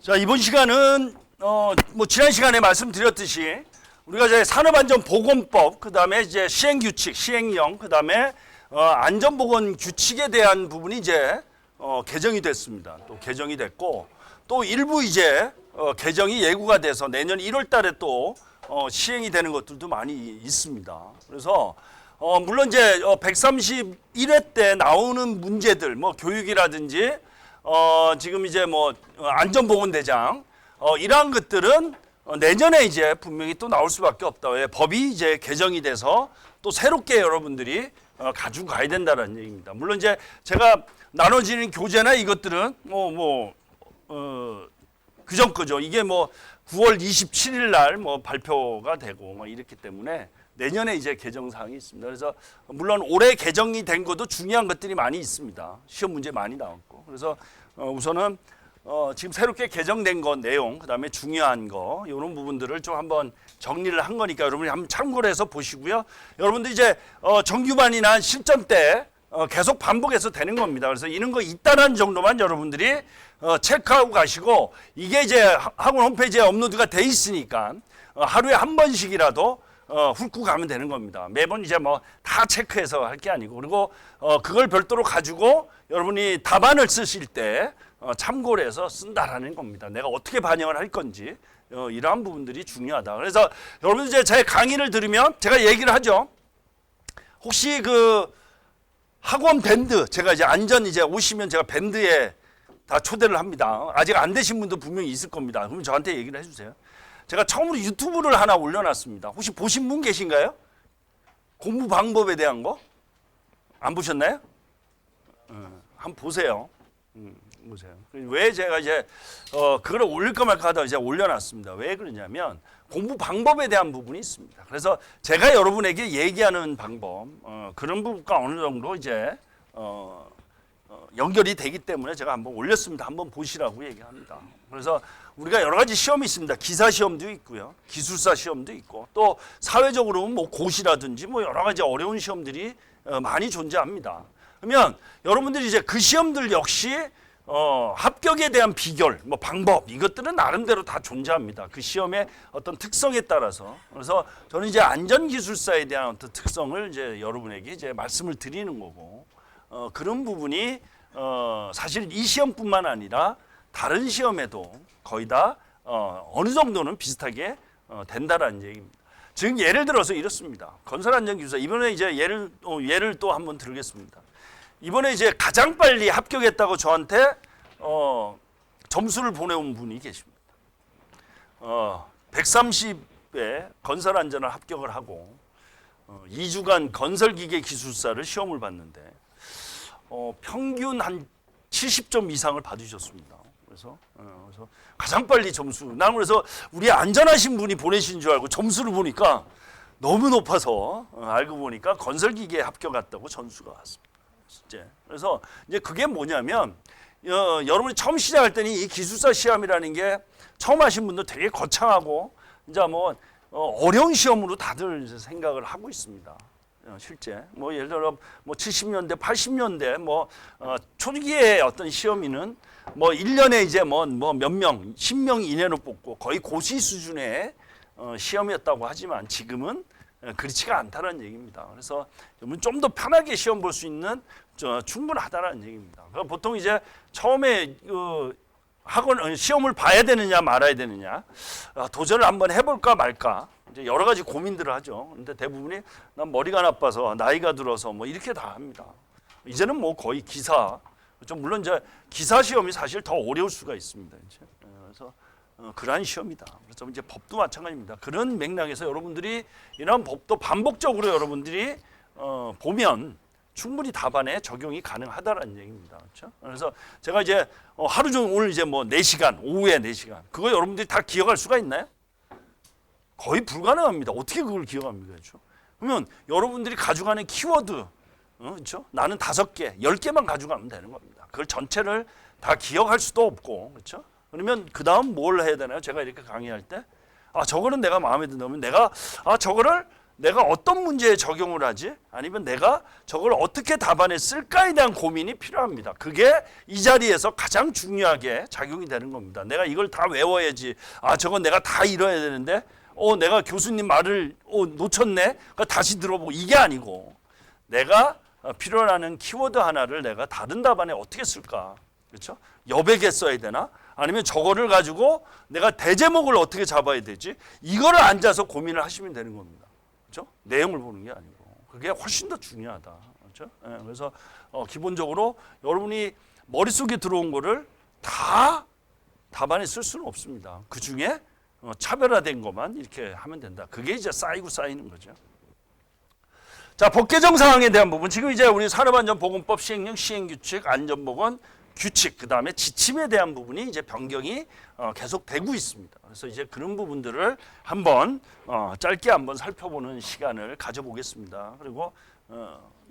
자, 이번 시간은 뭐 지난 시간에 말씀드렸듯이 우리가 이제 산업안전보건법, 그다음에 이제 시행규칙, 시행령, 그다음에 안전보건 규칙에 대한 부분이 이제 개정이 됐습니다. 또 개정이 됐고 또 일부 이제 개정이 예고가 돼서 내년 1월 달에 또 시행이 되는 것들도 많이 있습니다. 그래서 물론 이제 131회 때 나오는 문제들, 뭐 교육이라든지 지금 이제 뭐 안전보건대장 이러한 것들은 내년에 이제 분명히 또 나올 수밖에 없다. 왜? 법이 이제 개정이 돼서 또 새롭게 여러분들이 가지고 가야 된다는 얘기입니다. 물론 이제 제가 나눠지는 교재나 이것들은 그전 거죠. 이게 뭐 9월 27일 날 뭐 발표가 되고 뭐 이렇기 때문에 내년에 이제 개정 사항이 있습니다. 그래서 물론 올해 개정이 된 것도 중요한 것들이 많이 있습니다. 시험 문제 많이 나왔고. 그래서 우선은 지금 새롭게 개정된 것 내용, 그다음에 중요한 거 이런 부분들을 좀 한번 정리를 한 거니까 여러분이 한번 참고를 해서 보시고요. 여러분들 이제 정규반이나 실전 때 계속 반복해서 되는 겁니다. 그래서 이런 거 있다는 정도만 여러분들이 체크하고 가시고, 이게 이제 학원 홈페이지에 업로드가 돼 있으니까 하루에 한 번씩이라도 훑고 가면 되는 겁니다. 매번 이제 뭐 다 체크해서 할 게 아니고, 그리고 그걸 별도로 가지고 여러분이 답안을 쓰실 때 참고를 해서 쓴다라는 겁니다. 내가 어떻게 반영을 할 건지 이러한 부분들이 중요하다. 그래서 여러분 이제 제 강의를 들으면 제가 얘기를 하죠. 혹시 그 학원 밴드, 제가 이제 안전 이제 오시면 제가 밴드에 다 초대를 합니다. 아직 안 되신 분도 분명히 있을 겁니다. 그럼 저한테 얘기를 해주세요. 제가 처음으로 유튜브를 하나 올려놨습니다. 혹시 보신 분 계신가요? 공부 방법에 대한 거? 안 보셨나요? 한번 보세요. 보세요. 왜 제가 이제 그걸 올릴까 말까 하다가 이제 올려놨습니다. 왜 그러냐면 공부 방법에 대한 부분이 있습니다. 그래서 제가 여러분에게 얘기하는 방법, 그런 부분과 어느 정도 이제 연결이 되기 때문에 제가 한번 올렸습니다. 한번 보시라고 얘기합니다. 그래서 우리가 여러 가지 시험이 있습니다. 기사 시험도 있고요, 기술사 시험도 있고, 또 사회적으로는 뭐 고시라든지 뭐 여러 가지 어려운 시험들이 많이 존재합니다. 그러면 여러분들이 이제 그 시험들 역시 합격에 대한 비결, 뭐 방법, 이것들은 나름대로 다 존재합니다. 그 시험의 어떤 특성에 따라서. 그래서 저는 이제 안전기술사에 대한 어떤 특성을 이제 여러분에게 이제 말씀을 드리는 거고, 그런 부분이 사실 이 시험뿐만 아니라 다른 시험에도 거의 다 어느 정도는 비슷하게 된다라는 얘기입니다. 즉 예를 들어서 이렇습니다. 건설안전기술사, 이번에 이제 예를 또 한번 들겠습니다. 이번에 이제 가장 빨리 합격했다고 저한테 점수를 보내온 분이 계십니다. 130회 건설안전을 합격을 하고 2주간 건설기계 기술사를 시험을 봤는데 평균 한 70점 이상을 받으셨습니다. 그래서 가장 빨리 점수. 난 그래서 우리 안전하신 분이 보내신 줄 알고 점수를 보니까 너무 높아서 알고 보니까 건설기계에 합격했다고 점수가 왔습니다. 그래서 이제 그게 뭐냐면 여러분이 처음 시작할 때는 이 기술사 시험이라는 게 처음 하신 분들 되게 거창하고 이제 뭐 어려운 시험으로 다들 생각을 하고 있습니다. 실제 뭐 예를 들어 뭐 70년대, 80년대 뭐 초기의 어떤 시험이는 뭐 1년에 이제 뭐 몇 명, 10명 이내로 뽑고 거의 고시 수준의 시험이었다고 하지만 지금은 그렇지가 않다는 얘기입니다. 그래서 좀 더 편하게 시험 볼 수 있는 충분하다는 얘기입니다. 보통 이제 처음에 학원 시험을 봐야 되느냐 말아야 되느냐 도전을 한번 해볼까 말까 이제 여러 가지 고민들을 하죠. 근데 대부분이 난 머리가 나빠서 나이가 들어서 뭐 이렇게 다 합니다. 이제는 뭐 거의 기사, 좀 물론 이제 기사 시험이 사실 더 어려울 수가 있습니다. 이제. 그래서 그러한 시험이다. 그래서 이제 법도 마찬가지입니다. 그런 맥락에서 여러분들이 이런 법도 반복적으로 여러분들이 보면 충분히 답안에 적용이 가능하다라는 얘기입니다. 그렇죠? 그래서 제가 이제 하루 종일 오늘 이제 뭐 4시간, 오후에 4시간, 그거 여러분들이 다 기억할 수가 있나요? 거의 불가능합니다. 어떻게 그걸 기억합니까? 그렇죠? 그러면 여러분들이 가져가는 키워드, 그렇죠? 나는 5개, 10개만 가져가면 되는 겁니다. 그걸 전체를 다 기억할 수도 없고, 그렇죠? 그러면 그 다음 뭘 해야 되나요? 제가 이렇게 강의할 때, 저거는 내가 마음에 든다면 내가 저거를 내가 어떤 문제에 적용을 하지? 아니면 내가 저걸 어떻게 답안에 쓸까에 대한 고민이 필요합니다. 그게 이 자리에서 가장 중요하게 작용이 되는 겁니다. 내가 이걸 다 외워야지. 아, 저건 내가 다 이뤄야 되는데 내가 교수님 말을 놓쳤네. 그러니까 다시 들어보고 이게 아니고 내가 필요로 하는 키워드 하나를 내가 다른 답안에 어떻게 쓸까? 그렇죠? 여백에 써야 되나? 아니면 저거를 가지고 내가 대제목을 어떻게 잡아야 되지? 이거를 앉아서 고민을 하시면 되는 겁니다. 그렇죠? 내용을 보는 게 아니고. 그게 훨씬 더 중요하다. 그렇죠? 네, 그래서 기본적으로 여러분이 머릿속에 들어온 거를 다 답안에 쓸 수는 없습니다. 그 중에 차별화된 것만 이렇게 하면 된다. 그게 이제 쌓이고 쌓이는 거죠. 자, 법 개정 사항에 대한 부분. 지금 이제 우리 산업안전보건법 시행령 시행규칙, 안전보건 규칙, 그 다음에 지침에 대한 부분이 이제 변경이 계속 되고 있습니다. 그래서 이제 그런 부분들을 한번 짧게 한번 살펴보는 시간을 가져보겠습니다. 그리고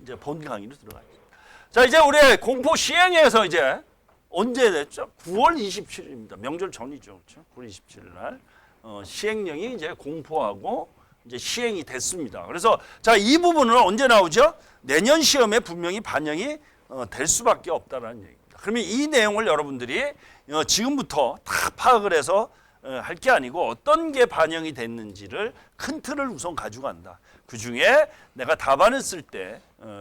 이제 본 강의로 들어가겠습니다. 자, 이제 우리 공포 시행에서 이제 언제 됐죠? 9월 27일입니다. 명절 전이죠, 그렇죠? 9월 27일 날 시행령이 이제 공포하고 이제 시행이 됐습니다. 그래서 자, 이 부분은 언제 나오죠? 내년 시험에 분명히 반영이 될 수밖에 없다라는 얘기입니다. 그러면 이 내용을 여러분들이 지금부터 다 파악을 해서 할 게 아니고 어떤 게 반영이 됐는지를 큰 틀을 우선 가져간다. 그 중에 내가 답안을 쓸 때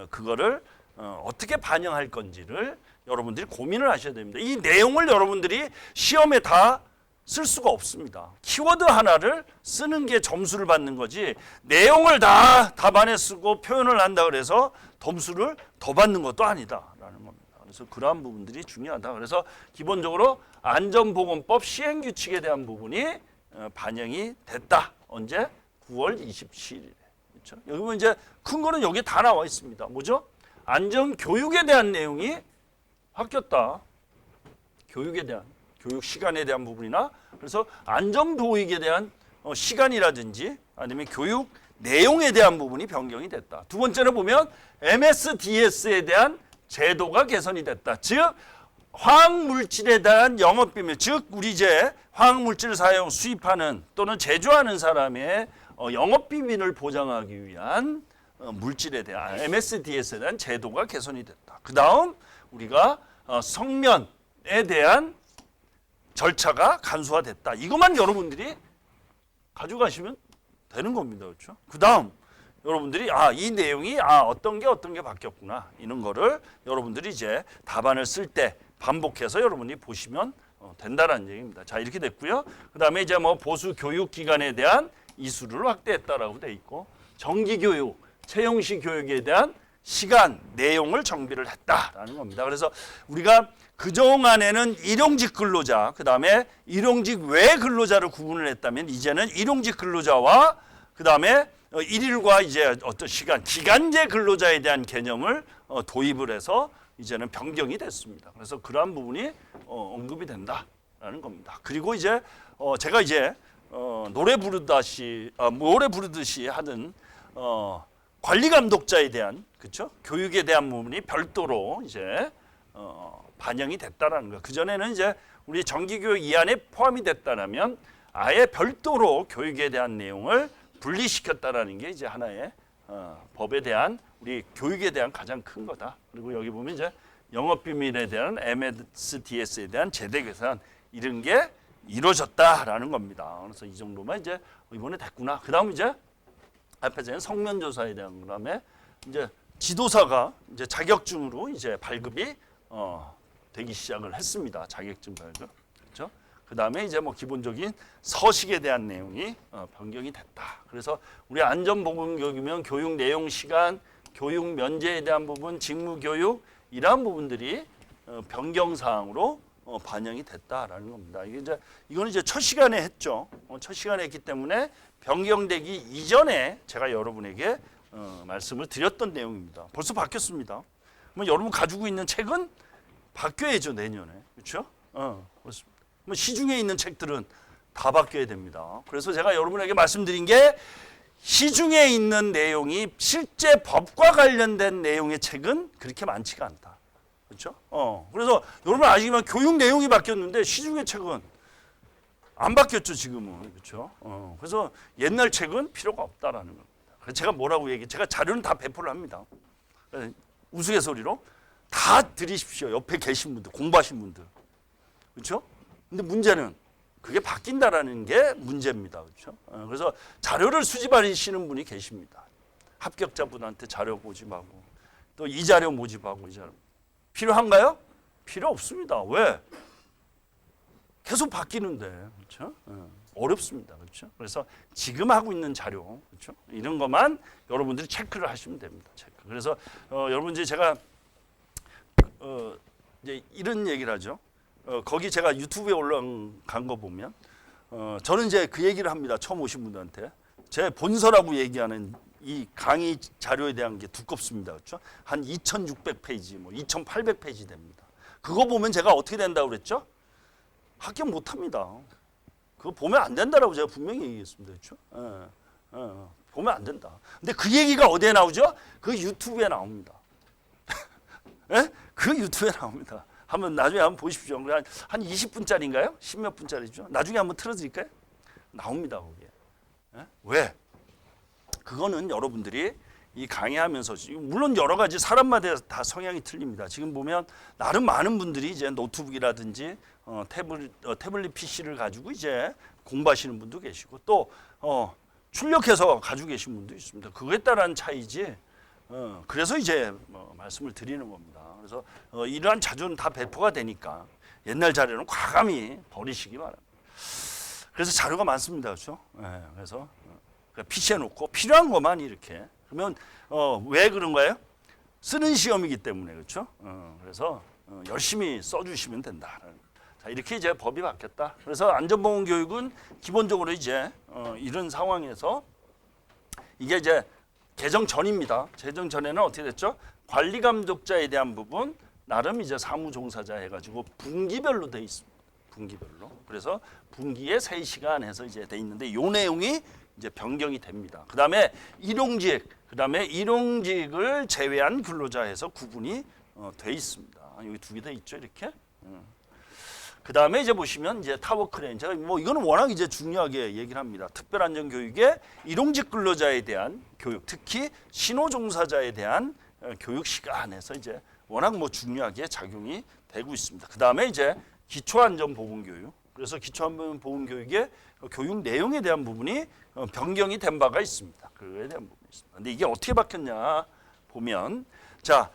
그거를 어떻게 반영할 건지를 여러분들이 고민을 하셔야 됩니다. 이 내용을 여러분들이 시험에 다 쓸 수가 없습니다. 키워드 하나를 쓰는 게 점수를 받는 거지 내용을 다 답안에 쓰고 표현을 한다 그래서 점수를 더 받는 것도 아니다라는 겁니다. 그래서 그러한 부분들이 중요하다. 그래서 기본적으로 안전보건법 시행규칙에 대한 부분이 반영이 됐다. 언제? 9월 27일에. 그렇죠? 여기 보면 이제 큰 거는 여기 다 나와 있습니다. 뭐죠? 안전교육에 대한 내용이 바뀌었다. 교육에 대한, 교육 시간에 대한 부분이나 그래서 안전보육에 대한 시간이라든지 아니면 교육 내용에 대한 부분이 변경이 됐다. 두 번째는 보면 MSDS에 대한 제도가 개선이 됐다. 즉 화학물질에 대한 영업비밀, 즉 우리 이제 화학물질 사용, 수입하는 또는 제조하는 사람의 영업비밀을 보장하기 위한 물질에 대한 MSDS에 대한 제도가 개선이 됐다. 그 다음 우리가 성면에 대한 절차가 간소화됐다. 이것만 여러분들이 가져가시면 되는 겁니다. 그렇죠? 그 다음 여러분들이 이 내용이 어떤 게 바뀌었구나. 이런 거를 여러분들이 이제 답안을 쓸 때 반복해서 여러분이 보시면 된다라는 얘기입니다. 자, 이렇게 됐고요. 그 다음에 이제 뭐 보수 교육 기간에 대한 이수를 확대했다라고 돼 있고 정기 교육, 채용시 교육에 대한 시간, 내용을 정비를 했다라는 겁니다. 그래서 우리가 그동안에는 일용직 근로자, 그 다음에 일용직 외 근로자를 구분을 했다면 이제는 일용직 근로자와 그 다음에 일일과 이제 어떤 시간, 기간제 근로자에 대한 개념을 도입을 해서 이제는 변경이 됐습니다. 그래서 그러한 부분이 언급이 된다라는 겁니다. 그리고 이제 제가 이제 노래 부르듯이 하는 관리 감독자에 대한 그렇죠? 교육에 대한 부분이 별도로 이제 반영이 됐다라는 거. 그 전에는 이제 우리 정기교육 이 안에 포함이 됐다라면 아예 별도로 교육에 대한 내용을 분리시켰다라는 게 이제 하나의 법에 대한 우리 교육에 대한 가장 큰 거다. 그리고 여기 보면 이제 영업비밀에 대한 MSDS에 대한 제대 개선 이런 게 이루어졌다라는 겁니다. 그래서 이 정도만 이제 이번에 됐구나. 그 다음 이제 앞에 전에 성면조사에 대한 그다음에 이제 지도사가 이제 자격증으로 이제 발급이 되기 시작을 했습니다. 자격증 발급. 그렇죠? 그다음에 이제 뭐 기본적인 서식에 대한 내용이 변경이 됐다. 그래서 우리 안전보건교육이면 교육 내용 시간, 교육 면제에 대한 부분, 직무 교육 이러한 부분들이 변경 사항으로 반영이 됐다라는 겁니다. 이거는 이제 첫 시간에 했죠. 첫 시간에 했기 때문에 변경되기 이전에 제가 여러분에게 말씀을 드렸던 내용입니다. 벌써 바뀌었습니다. 그럼 여러분 가지고 있는 책은 바뀌어야죠, 내년에. 그렇죠? 그렇습니다. 시중에 있는 책들은 다 바뀌어야 됩니다. 그래서 제가 여러분에게 말씀드린 게 시중에 있는 내용이 실제 법과 관련된 내용의 책은 그렇게 많지가 않다. 그렇죠? 그래서 여러분 아시지만 교육 내용이 바뀌었는데 시중의 책은 안 바뀌었죠, 지금은. 그렇죠? 그래서 옛날 책은 필요가 없다라는 겁니다. 제가 뭐라고 얘기해? 제가 자료는 다 배포를 합니다. 우스갯소리로 다 드리십시오. 옆에 계신 분들, 공부하신 분들. 그렇죠? 근데 문제는 그게 바뀐다라는 게 문제입니다. 그렇죠? 그래서 자료를 수집하시는 분이 계십니다. 합격자분한테 자료 모집하고 또 이 자료 모집하고 이 자료. 필요한가요? 필요 없습니다. 왜? 계속 바뀌는데. 그렇죠? 어렵습니다. 그렇죠? 그래서 지금 하고 있는 자료, 그렇죠? 이런 것만 여러분들이 체크를 하시면 됩니다. 체크. 그래서 여러분 이제 제가 이제 이런 얘기를 하죠. 거기 제가 유튜브에 올라간 거 보면 저는 이제 그 얘기를 합니다. 처음 오신 분들한테 제 본서라고 얘기하는 이 강의 자료에 대한 게 두껍습니다. 그렇죠? 한 2,600페이지, 뭐 2,800페이지 됩니다. 그거 보면 제가 어떻게 된다고 그랬죠? 합격 못 합니다. 그거 보면 안 된다라고 제가 분명히 얘기했습니다. 그렇죠? 보면 안 된다. 근데 그 얘기가 어디에 나오죠? 그 유튜브에 나옵니다. 예? 그 유튜브에 나옵니다. 한번 나중에 한번 보십시오. 한 20분짜리인가요? 10몇 분짜리죠. 나중에 한번 틀어드릴까요? 나옵니다. 거기에. 예? 왜? 그거는 여러분들이 이 강의하면서 물론 여러 가지 사람마다 다 성향이 틀립니다. 지금 보면 나름 많은 분들이 이제 노트북이라든지 태블릿 PC를 가지고 이제 공부하시는 분도 계시고 또 출력해서 가지고 계신 분도 있습니다. 그거에 따른 차이지. 그래서 이제 말씀을 드리는 겁니다. 그래서 이러한 자료는 다 배포가 되니까 옛날 자료는 과감히 버리시기 바랍니다. 그래서 자료가 많습니다. 그렇죠? 그래서 PC에 놓고 필요한 것만 이렇게. 그러면 왜 그런 거예요? 쓰는 시험이기 때문에. 그렇죠? 그래서 열심히 써주시면 된다. 자, 이렇게 이제 법이 바뀌었다. 그래서 안전보건 교육은 기본적으로 이제 이런 상황에서 이게 이제 개정 전입니다. 개정 전에는 어떻게 됐죠? 관리 감독자에 대한 부분 나름 이제 사무 종사자 해가지고 분기별로 돼 있습니다. 분기별로. 그래서 분기에 3시간 해서 이제 돼 있는데 요 내용이 이제 변경이 됩니다. 그다음에 일용직을 제외한 근로자 해서 구분이 돼 있습니다. 여기 2개 돼 있죠, 이렇게. 그다음에 이제 보시면 이제 타워 크레인. 제가 뭐 이거는 워낙 이제 중요하게 얘기를 합니다. 특별 안전 교육에 일용직 근로자에 대한 교육, 특히 신호 종사자에 대한 교육 시간에서 이제 워낙 뭐 중요하게 작용이 되고 있습니다. 그다음에 이제 기초 안전 보건 교육. 그래서 기초 안전 보건 교육의 교육 내용에 대한 부분이 변경이 된 바가 있습니다. 그거에 대한 부분이 있습니다. 근데 이게 어떻게 바뀌었냐 보면 자,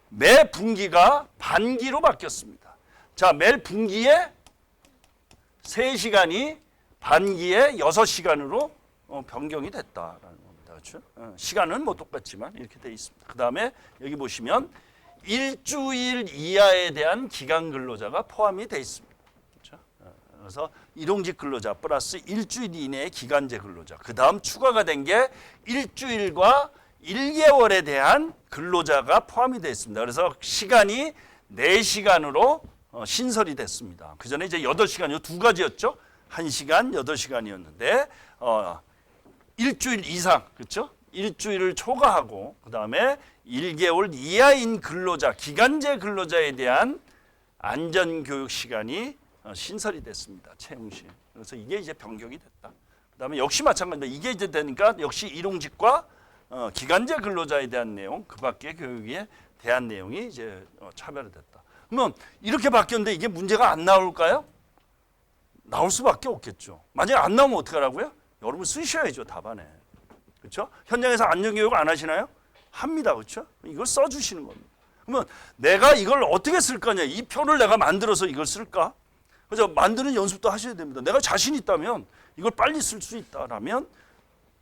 매 분기가 반기로 바뀌었습니다. 자, 매 분기에 3시간이 반기에 6시간으로 변경이 됐다라는 겁니다. 그렇죠? 시간은 뭐 똑같지만 이렇게 돼 있습니다. 그다음에 여기 보시면 일주일 이하에 대한 기간 근로자가 포함이 돼 있습니다. 그렇죠? 그래서 일용직 근로자 플러스 일주일 이내의 기간제 근로자. 그다음 추가가 된 게 일주일과 1개월에 대한 근로자가 포함이 되어 있습니다. 그래서 시간이 4시간으로 신설이 됐습니다. 그 전에 이제 8시간이요. 2가지였죠. 1시간, 8시간이었는데 일주일 이상, 그렇죠? 일주일을 초과하고 그다음에 1개월 이하인 근로자, 기간제 근로자에 대한 안전교육 시간이 신설이 됐습니다. 채용시. 그래서 이게 이제 변경이 됐다. 그다음에 역시 마찬가지입니다. 이게 이제 되니까 역시 일용직과 기간제 근로자에 대한 내용, 그 밖의 교육에 대한 내용이 이제 차별이 됐다. 그러면 이렇게 바뀌었는데 이게 문제가 안 나올까요? 나올 수밖에 없겠죠. 만약에 안 나오면 어떡하라고요? 여러분 쓰셔야죠, 답안에. 그렇죠? 현장에서 안전교육 안 하시나요? 합니다. 그렇죠? 이걸 써주시는 겁니다. 그러면 내가 이걸 어떻게 쓸 거냐? 이 표를 내가 만들어서 이걸 쓸까? 그래서 만드는 연습도 하셔야 됩니다. 내가 자신 있다면 이걸 빨리 쓸 수 있다라면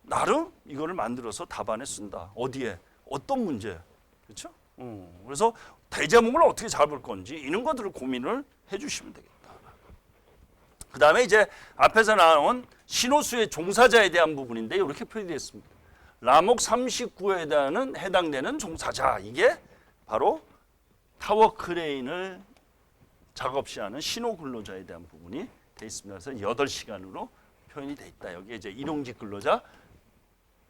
나름 이거를 만들어서 답안에 쓴다. 어디에? 어떤 문제? 그렇죠? 그래서 대제목을 어떻게 잡을 건지 이런 것들을 고민을 해주시면 되겠다. 그 다음에 이제 앞에서 나온 신호수의 종사자에 대한 부분인데 이렇게 표시되어 있습니다. 라목 39에 해당되는 종사자, 이게 바로 타워 크레인을 작업시하는 신호 근로자에 대한 부분이 되어 있습니다. 그래서 8시간으로 표현이 되어 있다. 여기에 이제 일용직 근로자,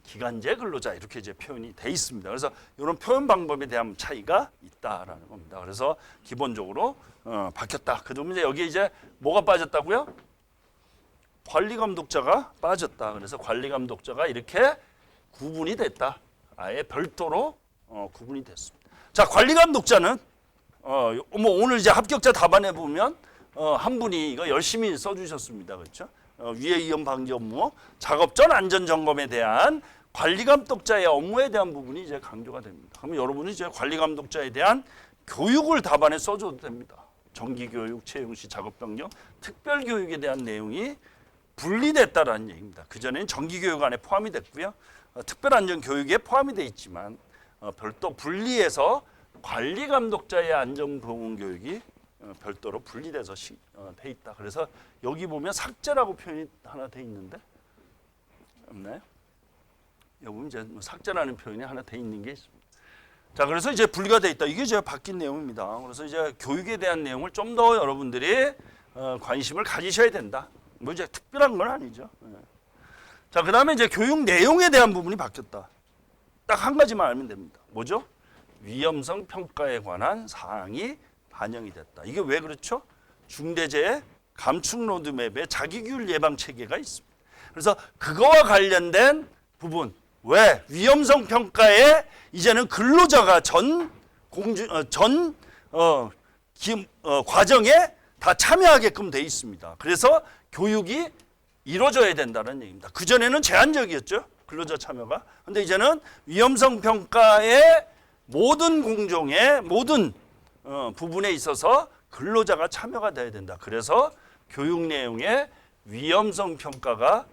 기간제 근로자 이렇게 이제 표현이 돼 있습니다. 그래서 이런 표현 방법에 대한 차이가 있다라는 겁니다. 그래서 기본적으로 바뀌었다. 그다음에 여기 이제 뭐가 빠졌다고요? 관리 감독자가 빠졌다. 그래서 관리 감독자가 이렇게 구분이 됐다. 아예 별도로 구분이 됐습니다. 자, 관리감독자는 뭐 오늘 이제 합격자 답안에 보면 한 분이 이거 열심히 써주셨습니다. 그렇죠? 위해 위험 방지 업무, 작업 전 안전 점검에 대한 관리감독자의 업무에 대한 부분이 이제 강조가 됩니다. 그러면 여러분이 이제 관리감독자에 대한 교육을 답안에 써줘도 됩니다. 정기교육, 채용시, 작업변경, 특별교육에 대한 내용이 분리됐다라는 얘기입니다. 그전에는 정기교육 안에 포함이 됐고요. 특별안전교육에 포함이 돼 있지만 별도 분리해서 관리감독자의 안전보건교육이 별도로 분리돼서 돼 있다. 그래서 여기 보면 삭제라고 표현이 하나 돼 있는데 없나요? 여기 보면 이제 삭제라는 표현이 하나 돼 있는 게 있습니다. 자, 그래서 이제 분리가 돼 있다. 이게 이제 바뀐 내용입니다. 그래서 이제 교육에 대한 내용을 좀 더 여러분들이 관심을 가지셔야 된다. 뭐 이제 특별한 건 아니죠. 자, 그다음에 이제 교육 내용에 대한 부분이 바뀌었다. 딱 한 가지만 알면 됩니다. 뭐죠? 위험성 평가에 관한 사항이 반영이 됐다. 이게 왜 그렇죠? 중대재해 감축 로드맵에 자기규율 예방 체계가 있습니다. 그래서 그거와 관련된 부분, 왜 위험성 평가에 이제는 근로자가 과정에 다 참여하게끔 돼 있습니다. 그래서 교육이 이루어져야 된다는 얘기입니다. 그전에는 제한적이었죠. 근로자 참여가. 근데 이제는 위험성 평가의 모든 공정의 모든 부분에 있어서 근로자가 참여가 돼야 된다. 그래서 교육 내용에 위험성 평가가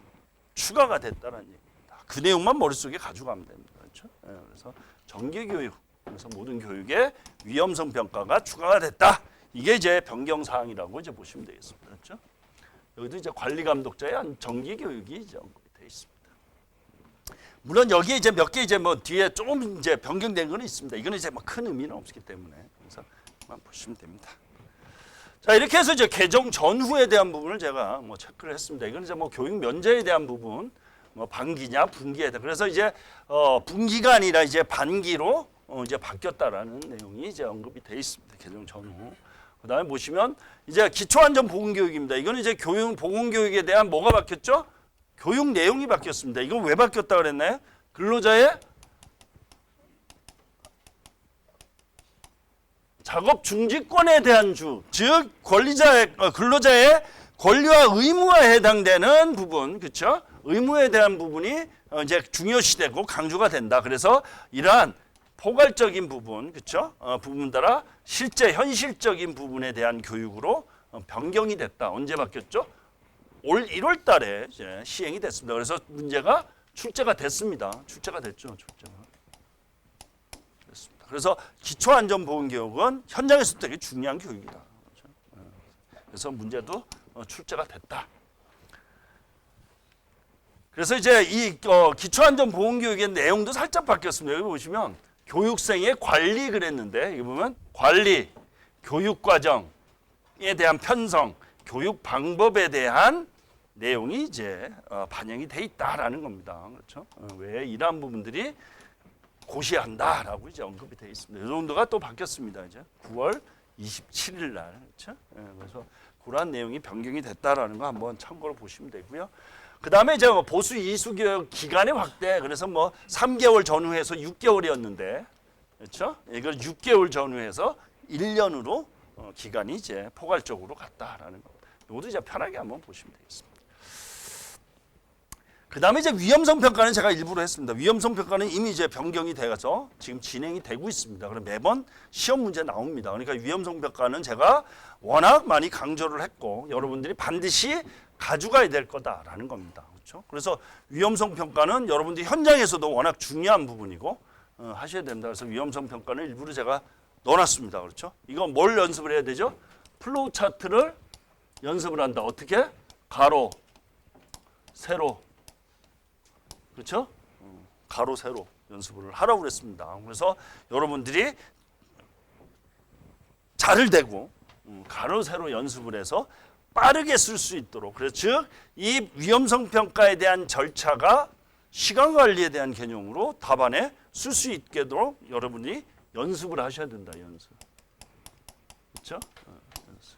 추가가 됐다는 얘기입니다. 그 내용만 머릿속에 가져가면 됩니다. 그렇죠? 그래서 정기교육, 그래서 모든 교육에 위험성 평가가 추가가 됐다. 이게 이제 변경 사항이라고 이제 보시면 되겠습니다. 그렇죠? 여기도 이제 관리 감독자의 정기 교육이 이제 언급이 되어 있습니다. 물론 여기에 이제 몇 개 이제 뭐 뒤에 조금 이제 변경된 건 있습니다. 이거는 이제 뭐 큰 의미는 없기 때문에 그래서 보시면 됩니다. 자, 이렇게 해서 이제 개정 전후에 대한 부분을 제가 뭐 체크를 했습니다. 이건 이제 뭐 교육 면제에 대한 부분, 뭐 반기냐 분기에 대한. 그래서 이제 분기가 아니라 이제 반기로 이제 바뀌었다라는 내용이 이제 언급이 되어 있습니다. 개정 전후. 그다음에 보시면 이제 기초안전보건교육입니다. 이거는 이제 보건교육에 대한 뭐가 바뀌었죠? 교육 내용이 바뀌었습니다. 이건 왜 바뀌었다 그랬나요? 근로자의 작업 중지권에 대한 즉 근로자의 권리와 의무에 해당되는 부분, 그렇죠? 의무에 대한 부분이 이제 중요시되고 강조가 된다. 그래서 이러한 포괄적인 부분, 그렇죠? 부분 따라 실제 현실적인 부분에 대한 교육으로 변경이 됐다. 언제 바뀌었죠? 올 1월 달에 이제 시행이 됐습니다. 그래서 문제가 출제가 됐습니다. 출제가 됐죠. 출제가. 됐습니다. 그래서 기초안전보건교육은 현장에서 되게 중요한 교육이다. 그렇죠? 그래서 문제도 출제가 됐다. 그래서 이제 이 기초안전보건교육의 내용도 살짝 바뀌었습니다. 여기 보시면 교육생의 관리 그랬는데 여기 보면 관리, 교육과정에 대한 편성, 교육 방법에 대한 내용이 이제 반영이 돼 있다라는 겁니다. 그렇죠? 왜 이러한 부분들이 고시한다라고 이제 언급이 돼 있습니다. 이 정도가 또 바뀌었습니다. 이제 9월 27일 날, 그렇죠? 그래서 그러한 내용이 변경이 됐다라는 거 한번 참고로 보시면 되고요. 그 다음에 이제 보수 이수 교육 기간의 확대, 그래서 뭐 3개월 전후해서 6개월이었는데, 그렇죠? 이걸 6개월 전후해서 1년으로 기간이 이제 포괄적으로 갔다라는 겁니다. 이것도 이제 편하게 한번 보시면 되겠습니다. 그 다음에 이제 위험성 평가는 제가 일부러 했습니다. 위험성 평가는 이미 이제 변경이 돼서 지금 진행이 되고 있습니다. 그럼 매번 시험 문제 나옵니다. 그러니까 위험성 평가는 제가 워낙 많이 강조를 했고 여러분들이 반드시 가져가야 될 거다라는 겁니다. 그렇죠? 그래서 위험성 평가는 여러분들이 현장에서도 워낙 중요한 부분이고 하셔야 된다. 그래서 위험성 평가는 일부러 제가 넣어놨습니다. 그렇죠? 이거 뭘 연습을 해야 되죠? 플로우 차트를 연습을 한다. 어떻게? 가로, 세로. 그렇죠? 가로, 세로 연습을 하라고 그랬습니다. 그래서 여러분들이 자를 대고 가로, 세로 연습을 해서 빠르게 쓸 수 있도록. 그래서 즉 이 위험성 평가에 대한 절차가 시간 관리에 대한 개념으로 답안에 쓸 수 있도록 여러분이 연습을 하셔야 된다. 연습. 그렇죠? 연습.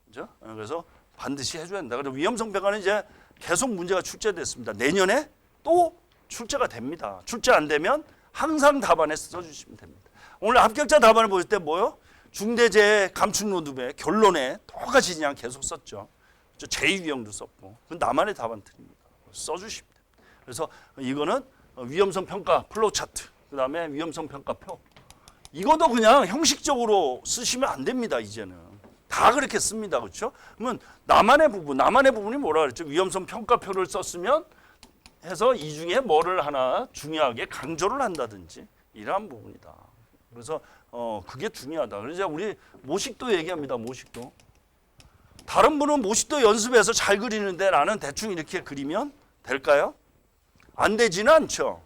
그렇죠? 그래서 반드시 해줘야 된다. 그래서 위험성 평가는 이제 계속 문제가 출제됐습니다. 내년에 또 출제가 됩니다. 출제 안 되면 항상 답안에 써주시면 됩니다. 오늘 합격자 답안을 보실 때 뭐요? 중대재해 감축 로드맵 결론에 똑같이 그냥 계속 썼죠. 제2유형도 썼고 그건 나만의 답안 드립니다. 써주시면 됩니다. 그래서 이거는 위험성 평가 플로우 차트, 그 다음에 위험성 평가표, 이것도 그냥 형식적으로 쓰시면 안 됩니다. 이제는 다 그렇게 씁니다. 그렇죠? 그러면 나만의 부분이 뭐라 그랬죠? 위험성 평가표를 썼으면 해서 이 중에 뭐를 하나 중요하게 강조를 한다든지 이러한 부분이다. 그래서 그게 중요하다. 그래서 우리 모식도 얘기합니다. 모식도. 다른 분은 모식도 연습해서 잘 그리는데 나는 대충 이렇게 그리면 될까요? 안 되지는 않죠.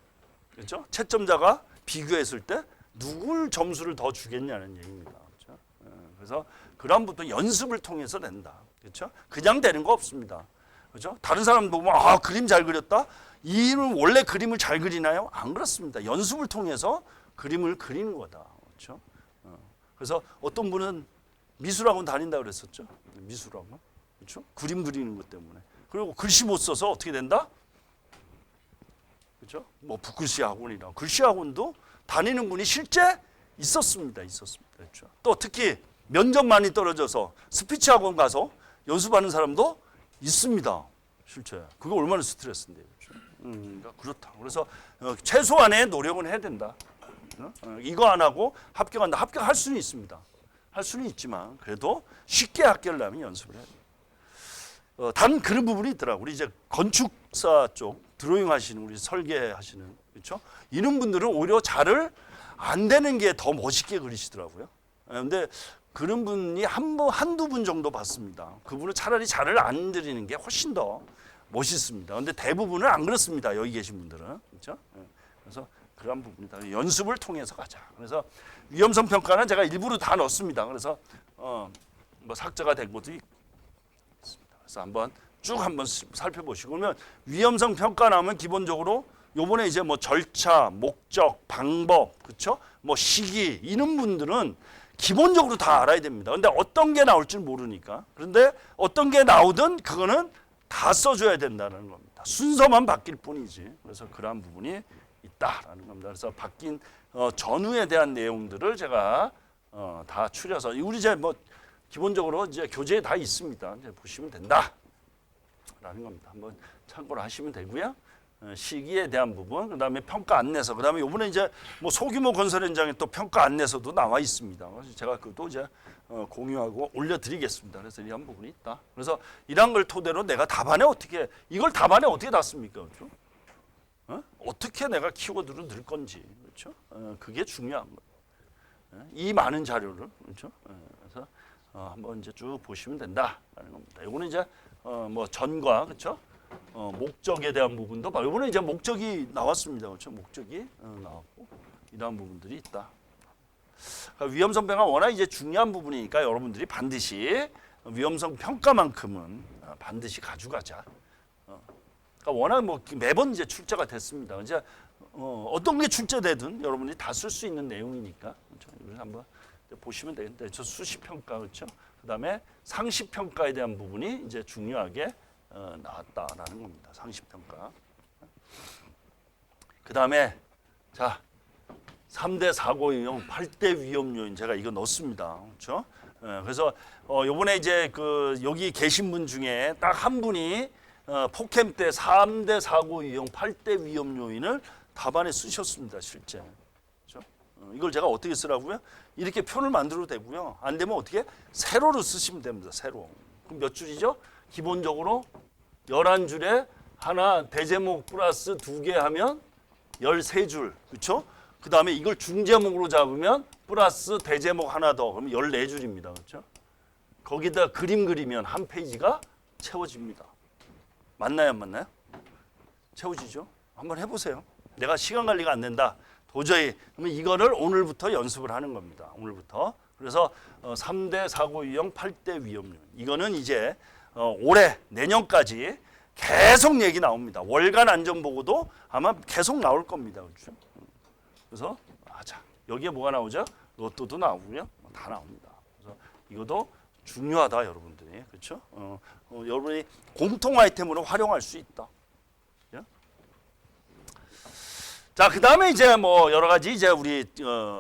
그렇죠? 채점자가 비교했을 때 누굴 점수를 더 주겠냐는 얘기입니다. 그렇죠? 그래서 그런 부분 연습을 통해서 된다. 그렇죠? 그냥 되는 거 없습니다. 그렇죠? 다른 사람 보면 그림 잘 그렸다. 이는 원래 그림을 잘 그리나요? 안 그렇습니다. 연습을 통해서 그림을 그리는 거다. 그렇죠? 그래서 어떤 분은 미술학원 다닌다 그랬었죠. 미술학원. 그렇죠? 그림 그리는 것 때문에. 그리고 글씨 못 써서 어떻게 된다? 그렇죠? 뭐 붓글씨 학원이나 글씨 학원도 다니는 분이 실제 있었습니다. 그렇죠? 또 특히 면접 많이 떨어져서 스피치 학원 가서 연습하는 사람도 있습니다. 실제. 그거 얼마나 스트레스인데요. 그렇죠? 그러니까 그렇다. 그래서 최소한의 노력은 해야 된다. 이거 안 하고 합격한다. 합격할 수는 있습니다. 할 수는 있지만 그래도 쉽게 합격을 하면 연습을 해야 돼요. 단 그런 부분이 있더라고요. 우리 이제 건축사 쪽 드로잉 하시는 우리 설계하시는 그렇죠? 이런 분들은 오히려 잘을 안 되는 게 더 멋있게 그리시더라고요. 그런데 그런 분이 한두 분 정도 봤습니다. 그분은 차라리 잘을 안 드리는 게 훨씬 더 멋있습니다. 그런데 대부분은 안 그렇습니다. 여기 계신 분들은 그렇죠? 그래서 그런 부분이다. 연습을 통해서 가자. 그래서 위험성 평가는 제가 일부러 다 넣었습니다. 그래서 뭐 삭제가 된 것도 있습니다. 그래서 한번 쭉 한번 살펴보시고 그러면 위험성 평가 나오면 기본적으로 요번에 이제 뭐 절차, 목적, 방법, 그렇죠? 뭐 시기 이런 분들은 기본적으로 다 알아야 됩니다. 그런데 어떤 게 나올 줄 모르니까. 그런데 어떤 게 나오든 그거는 다 써줘야 된다는 겁니다. 순서만 바뀔 뿐이지. 그래서 그러한 부분이 있다라는 겁니다. 그래서 바뀐 전후에 대한 내용들을 제가 다 추려서 우리 이제 뭐 기본적으로 이제 교재에 다 있습니다. 이제 보시면 된다라는 겁니다. 한번 참고를 하시면 되고요. 시기에 대한 부분, 그다음에 평가 안내서, 그다음에 이번에 이제 뭐 소규모 건설 현장에 또 평가 안내서도 나와 있습니다. 그래서 제가 그것도 이제 공유하고 올려드리겠습니다. 그래서 이런 부분이 있다. 그래서 이런 걸 토대로 내가 답안에 이걸 답안에 어떻게 놨습니까, 그렇죠? 어떻게 내가 키워드를 넣을 건지, 그렇죠? 그게 중요한 거예요. 이 많은 자료를, 그렇죠? 그래서 한번 이제 쭉 보시면 된다라는 겁니다. 이거는 이제 뭐 전과, 그렇죠? 목적에 대한 부분도 이번에 이제 목적이 나왔습니다. 그렇죠? 목적이 나왔고 이러한 부분들이 있다. 그러니까 위험성 평가 워낙 이제 중요한 부분이니까 여러분들이 반드시 위험성 평가만큼은 반드시 가져가자. 그러니까 워낙 뭐 매번 이제 출제가 됐습니다. 이제 어떤 게 출제되든 여러분들이 다 쓸 수 있는 내용이니까 그렇죠? 이걸 한번 보시면 되겠는데 저 수시 평가 그렇죠? 그다음에 상시 평가에 대한 부분이 이제 중요하게 나왔다라는 겁니다. 상시평가. 그 다음에 자 3대 사고 유형, 8대 위험 요인 제가 이거 넣었습니다. 그렇죠? 그래서 요번에 이제 여기 계신 분 중에 딱 한 분이 폭캠 때 3대 사고 유형, 8대 위험 요인을 답안에 쓰셨습니다. 실제. 그렇죠? 이걸 제가 어떻게 쓰라고요? 이렇게 표를 만들어도 되고요. 안 되면 어떻게? 세로로 쓰시면 됩니다. 세로. 그럼 몇 줄이죠? 기본적으로 11줄에 하나 대제목 플러스 2개 하면 13줄. 그렇죠? 그 다음에 이걸 중제목으로 잡으면 플러스 대제목 하나 더. 그러면 14줄입니다. 그렇죠? 거기다 그림 그리면 한 페이지가 채워집니다. 맞나요? 안 맞나요? 채워지죠? 한번 해보세요. 내가 시간 관리가 안 된다. 도저히. 그러면 이거를 오늘부터 연습을 하는 겁니다. 오늘부터. 그래서 3대 사고 유형, 8대 위험 요인. 이거는 이제 올해 내년까지 계속 얘기 나옵니다. 월간 안전보고도 아마 계속 나올 겁니다. 그렇죠? 그래서 자 여기에 뭐가 나오죠? 로또도 나오고요. 다 나옵니다. 그래서 이것도 중요하다 여러분들이. 그렇죠? 여러분이 공통 아이템으로 활용할 수 있다. 자, 그다음에 이제 뭐 여러 가지 이제 우리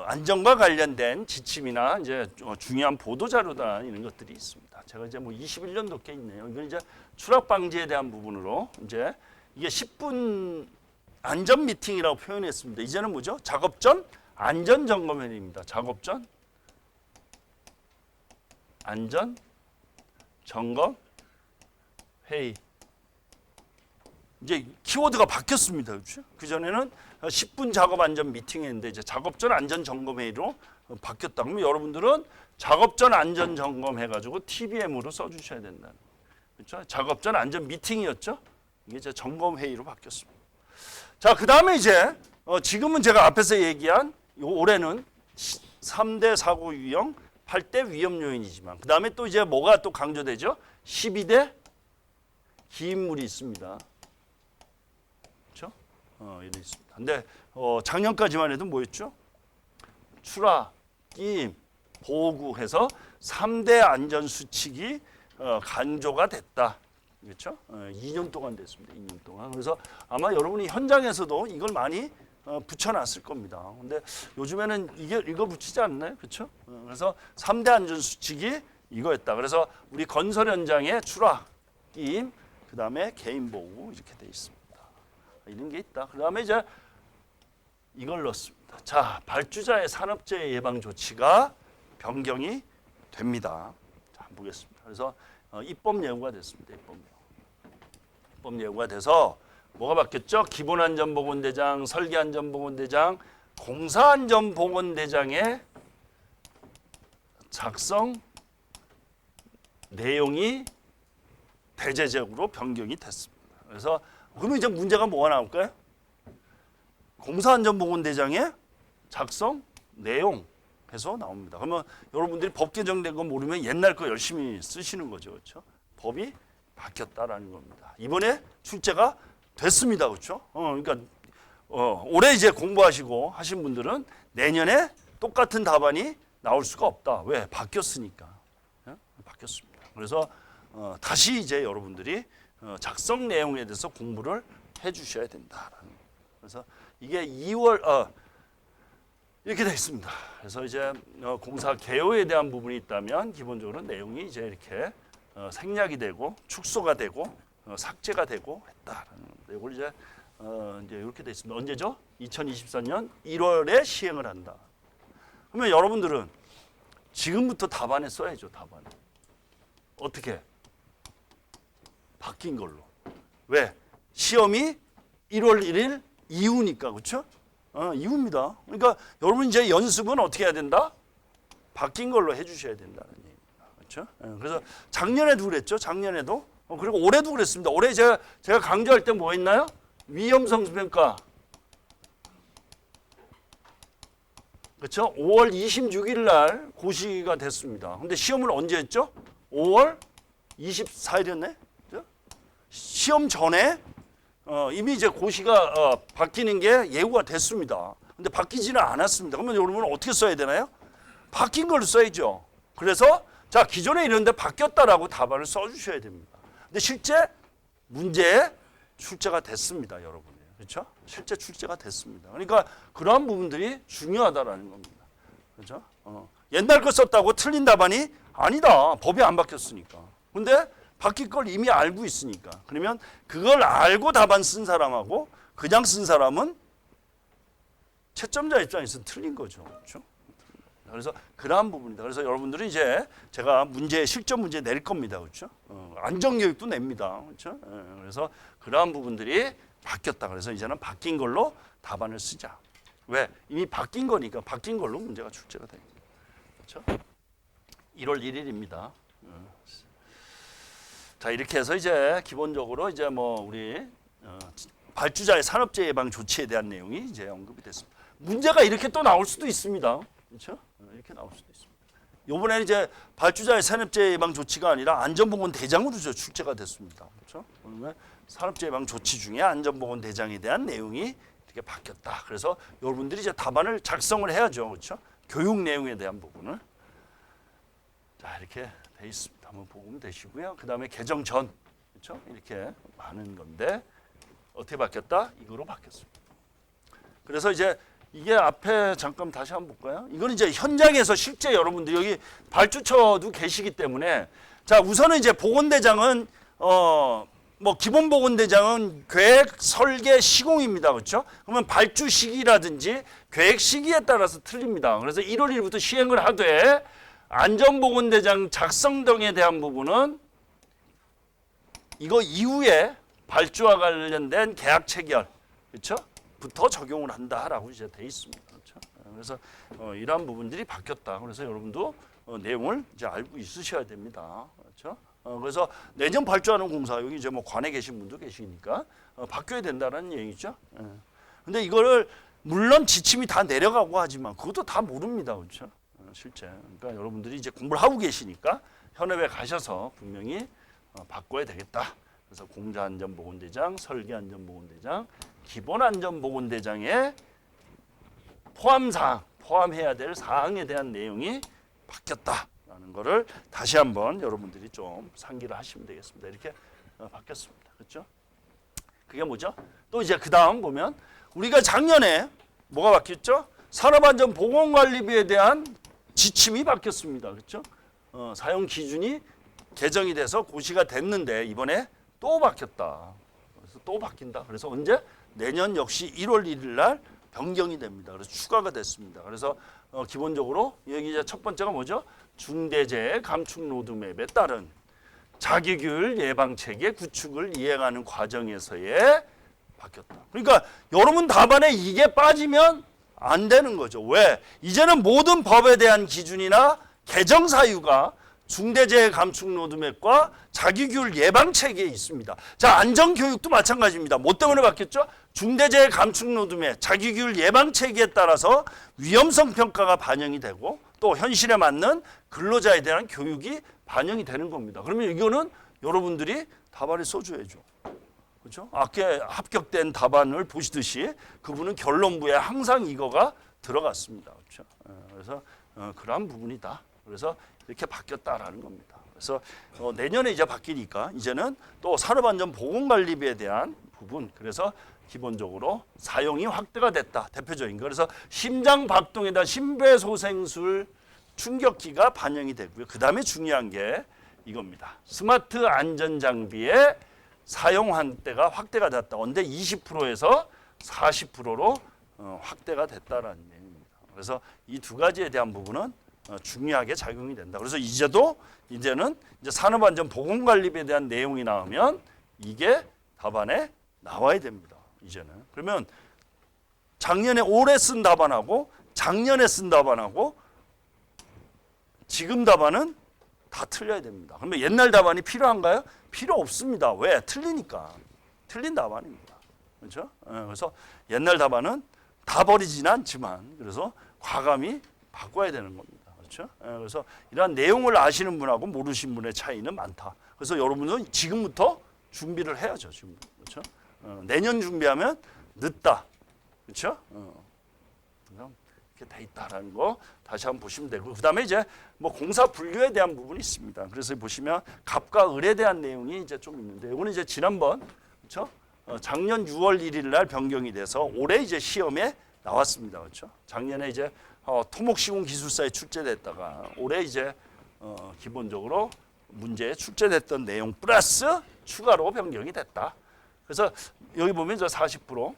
안전과 관련된 지침이나 이제 중요한 보도 자료다 이런 것들이 있습니다. 제가 이제 뭐 21년도 꽤 있네요. 이건 이제 추락 방지에 대한 부분으로 이제 이게 10분 안전 미팅이라고 표현했습니다. 이제는 뭐죠? 작업 전 안전 점검 회의입니다. 작업 전 안전 점검 회의. 이제 키워드가 바뀌었습니다. 그렇죠? 그전에는 10분 작업 안전 미팅했는데 이제 작업 전 안전 점검 회의로 바뀌었다. 그러면 여러분들은 작업 전 안전 점검 해 가지고 TBM으로 써 주셔야 된다는. 그렇죠? 작업 전 안전 미팅이었죠? 이게 이제 점검 회의로 바뀌었습니다. 자, 그다음에 이제 지금은 제가 앞에서 얘기한 올해는 3대 사고 유형, 8대 위험 요인이지만 그다음에 또 이제 뭐가 또 강조되죠? 12대 기인물이 있습니다. 그렇죠? 이런 있습니다. 근데 작년까지만 해도 뭐였죠? 추락, 끼임, 보호구 해서 3대 안전 수칙이 간조가 됐다. 그렇죠? 2년 동안 됐습니다. 2년 동안. 그래서 아마 여러분이 현장에서도 이걸 많이 붙여놨을 겁니다. 근데 요즘에는 이거 붙이지 않나요? 그렇죠? 그래서 3대 안전 수칙이 이거였다. 그래서 우리 건설 현장에 추락, 끼임, 그다음에 개인 보호 이렇게 돼 있습니다. 이런 게 있다. 그다음에 이제 이걸 넣습니다. 자, 발주자의 산업재해 예방 조치가 변경이 됩니다. 자, 한번 보겠습니다. 그래서 입법 예고가 됐습니다. 입법 예고가 돼서 뭐가 바뀌었죠? 기본안전보건대장, 설계안전보건대장, 공사안전보건대장의 작성 내용이 대체적으로 변경이 됐습니다. 그래서 그러면 이제 문제가 뭐가 나올까요? 공사안전보건대장의 작성 내용 해서 나옵니다. 그러면 여러분들이 법 개정된 거 모르면 옛날 거 열심히 쓰시는 거죠. 그렇죠? 법이 바뀌었다라는 겁니다. 이번에 출제가 됐습니다. 그렇죠? 그러니까 올해 이제 공부하시고 하신 분들은 내년에 똑같은 답안이 나올 수가 없다. 왜? 바뀌었으니까. 바뀌었습니다. 그래서 다시 이제 여러분들이 작성 내용에 대해서 공부를 해 주셔야 된다. 그래서 이게 2월 이렇게 되어 있습니다. 그래서 이제 공사 개요에 대한 부분이 있다면 기본적으로 내용이 이제 이렇게 생략이 되고 축소가 되고 삭제가 되고 했다라는 겁니다. 이걸 이제 이렇게 되어 있습니다. 언제죠? 2024년 1월에 시행을 한다. 그러면 여러분들은 지금부터 답안에 써야죠. 답안. 어떻게? 바뀐 걸로. 왜? 시험이 1월 1일 이후니까. 그렇죠? 이후입니다. 그러니까 여러분 이제 연습은 어떻게 해야 된다? 바뀐 걸로 해 주셔야 된다는 얘기입니다. 그렇죠? 그래서 작년에도 그랬죠. 작년에도. 그리고 올해도 그랬습니다. 올해 제가 강조할 때 뭐 했나요? 위험성수평가. 그렇죠? 5월 26일 날 고시가 됐습니다. 근데 시험을 언제 했죠? 5월 24일이었네. 시험 전에 이미 이제 고시가 바뀌는 게 예고가 됐습니다. 근데 바뀌지는 않았습니다. 그러면 여러분은 어떻게 써야 되나요? 바뀐 걸로 써야죠. 그래서 자, 기존에 이런데 바뀌었다라고 답안을 써주셔야 됩니다. 근데 실제 문제에 출제가 됐습니다, 여러분. 그렇죠? 실제 출제가 됐습니다. 그러니까 그러한 부분들이 중요하다라는 겁니다. 그렇죠? 옛날 거 썼다고 틀린 답안이 아니다. 법이 안 바뀌었으니까. 근데 바뀔 걸 이미 알고 있으니까. 그러면 그걸 알고 답안 쓴 사람하고 그냥 쓴 사람은 채점자 입장에서 틀린 거죠. 그렇죠? 그래서 그러한 부분이다. 그래서 여러분들은 이제 제가 실전 문제 낼 겁니다. 그렇죠? 안전교육도 냅니다. 그렇죠? 그래서 그러한 부분들이 바뀌었다. 그래서 이제는 바뀐 걸로 답안을 쓰자. 왜? 이미 바뀐 거니까 바뀐 걸로 문제가 출제가 됩니다. 그렇죠? 1월 1일입니다. 자, 이렇게 해서 이제 기본적으로 이제 뭐 우리 발주자의 산업재해 예방 조치에 대한 내용이 이제 언급이 됐습니다. 문제가 이렇게 또 나올 수도 있습니다. 그렇죠? 이렇게 나올 수도 있습니다. 이번에는 이제 발주자의 산업재해 예방 조치가 아니라 안전보건 대장으로 출제가 됐습니다. 그렇죠? 그러면 산업재해 예방 조치 중에 안전보건 대장에 대한 내용이 이렇게 바뀌었다. 그래서 여러분들이 이제 답안을 작성을 해야죠. 그렇죠? 교육 내용에 대한 부분을. 자, 이렇게 돼 있습니다. 한번 보면 되시고요. 그다음에 개정 전, 그렇죠? 이렇게 많은 건데 어떻게 바뀌었다? 이거로 바뀌었습니다. 그래서 이제 이게 앞에 잠깐 다시 한번 볼까요? 이거는 이제 현장에서 실제 여러분들이 여기 발주처도 계시기 때문에 자 우선은 이제 보건대장은 뭐 기본 보건대장은 계획, 설계, 시공입니다. 그렇죠? 그러면 발주 시기라든지 계획 시기에 따라서 틀립니다. 그래서 1월 1일부터 시행을 하되 안전보건대장 작성 등에 대한 부분은 이거 이후에 발주와 관련된 계약 체결, 그렇죠? 부터 적용을 한다라고 이제 돼 있습니다. 그렇죠? 그래서 이러한 부분들이 바뀌었다. 그래서 여러분도 내용을 이제 알고 있으셔야 됩니다. 그렇죠? 그래서 내년 발주하는 공사 여기 이제 뭐 관에 계신 분도 계시니까 바뀌어야 된다는 얘기죠. 근데 이거를 물론 지침이 다 내려가고 하지만 그것도 다 모릅니다. 그렇죠? 실제. 그러니까 여러분들이 이제 공부를 하고 계시니까 현업에 가셔서 분명히 바꿔야 되겠다. 그래서 공자안전보건대장, 설계안전보건대장, 기본안전보건대장의 포함해야 될 사항에 대한 내용이 바뀌었다라는 거를 다시 한번 여러분들이 좀 상기를 하시면 되겠습니다. 이렇게 바뀌었습니다. 그렇죠? 그게 뭐죠? 또 이제 그 다음 보면 우리가 작년에 뭐가 바뀌었죠? 산업안전보건관리부에 대한 지침이 바뀌었습니다. 그렇죠? 사용 기준이 개정이 돼서 고시가 됐는데 이번에 또 바뀌었다. 그래서 또 바뀐다. 그래서 언제? 내년 역시 1월 1일 날 변경이 됩니다. 그래서 추가가 됐습니다. 그래서 기본적으로 여기 이제 첫 번째가 뭐죠? 중대재해 감축 로드맵에 따른 자기규율 예방체계 구축을 이행하는 과정에서의 바뀌었다. 그러니까 여러분 답안에 이게 빠지면 안 되는 거죠. 왜? 이제는 모든 법에 대한 기준이나 개정 사유가 중대재해 감축 로드맵과 자기규율 예방체계에 있습니다. 자, 안전교육도 마찬가지입니다. 뭐 때문에 바뀌었죠? 중대재해 감축 로드맵, 자기규율 예방체계에 따라서 위험성 평가가 반영이 되고 또 현실에 맞는 근로자에 대한 교육이 반영이 되는 겁니다. 그러면 이거는 여러분들이 답안에 써줘야죠. 그렇죠? 아까 합격된 답안을 보시듯이 그분은 결론부에 항상 이거가 들어갔습니다. 그렇죠? 그래서 그러한 부분이다. 그래서 이렇게 바뀌었다라는 겁니다. 그래서 내년에 이제 바뀌니까 이제는 또 산업안전보건관리부에 대한 부분, 그래서 기본적으로 사용이 확대가 됐다. 대표적인 거. 그래서 심장 박동에다 심폐소생술 충격기가 반영이 되고요. 그 다음에 중요한 게 이겁니다. 스마트 안전장비의 사용 한대가 확대가 됐다. 언제 20%에서 40%로 확대가 됐다라는 얘기입니다. 그래서 이 두 가지에 대한 부분은 중요하게 작용이 된다. 그래서 이제는 이제 산업안전보건관리부에 대한 내용이 나오면 이게 답안에 나와야 됩니다. 이제는. 그러면 작년에 올해 쓴 답안하고 작년에 쓴 답안하고 지금 답안은 다 틀려야 됩니다. 그러면 옛날 답안이 필요한가요? 필요 없습니다. 왜? 틀리니까. 틀린 답안입니다. 그렇죠? 그래서 옛날 답안은 다 버리지는 않지만 그래서 과감히 바꿔야 되는 겁니다. 그렇죠? 그래서 이러한 내용을 아시는 분하고 모르시는 분의 차이는 많다. 그래서 여러분은 지금부터 준비를 해야죠. 지금. 그렇죠? 내년 준비하면 늦다. 그렇죠? 이렇게 돼 있다라는 거 다시 한번 보시면 되고, 그다음에 이제 뭐 공사 분류에 대한 부분이 있습니다. 그래서 보시면 갑과 을에 대한 내용이 이제 좀 있는데, 이거는 이제 지난번 그렇죠? 작년 6월 1일 날 변경이 돼서 올해 이제 시험에 나왔습니다. 그렇죠? 작년에 이제 토목시공 기술사에 출제됐다가 올해 이제 기본적으로 문제에 출제됐던 내용 플러스 추가로 변경이 됐다. 그래서 여기 보면 저 40%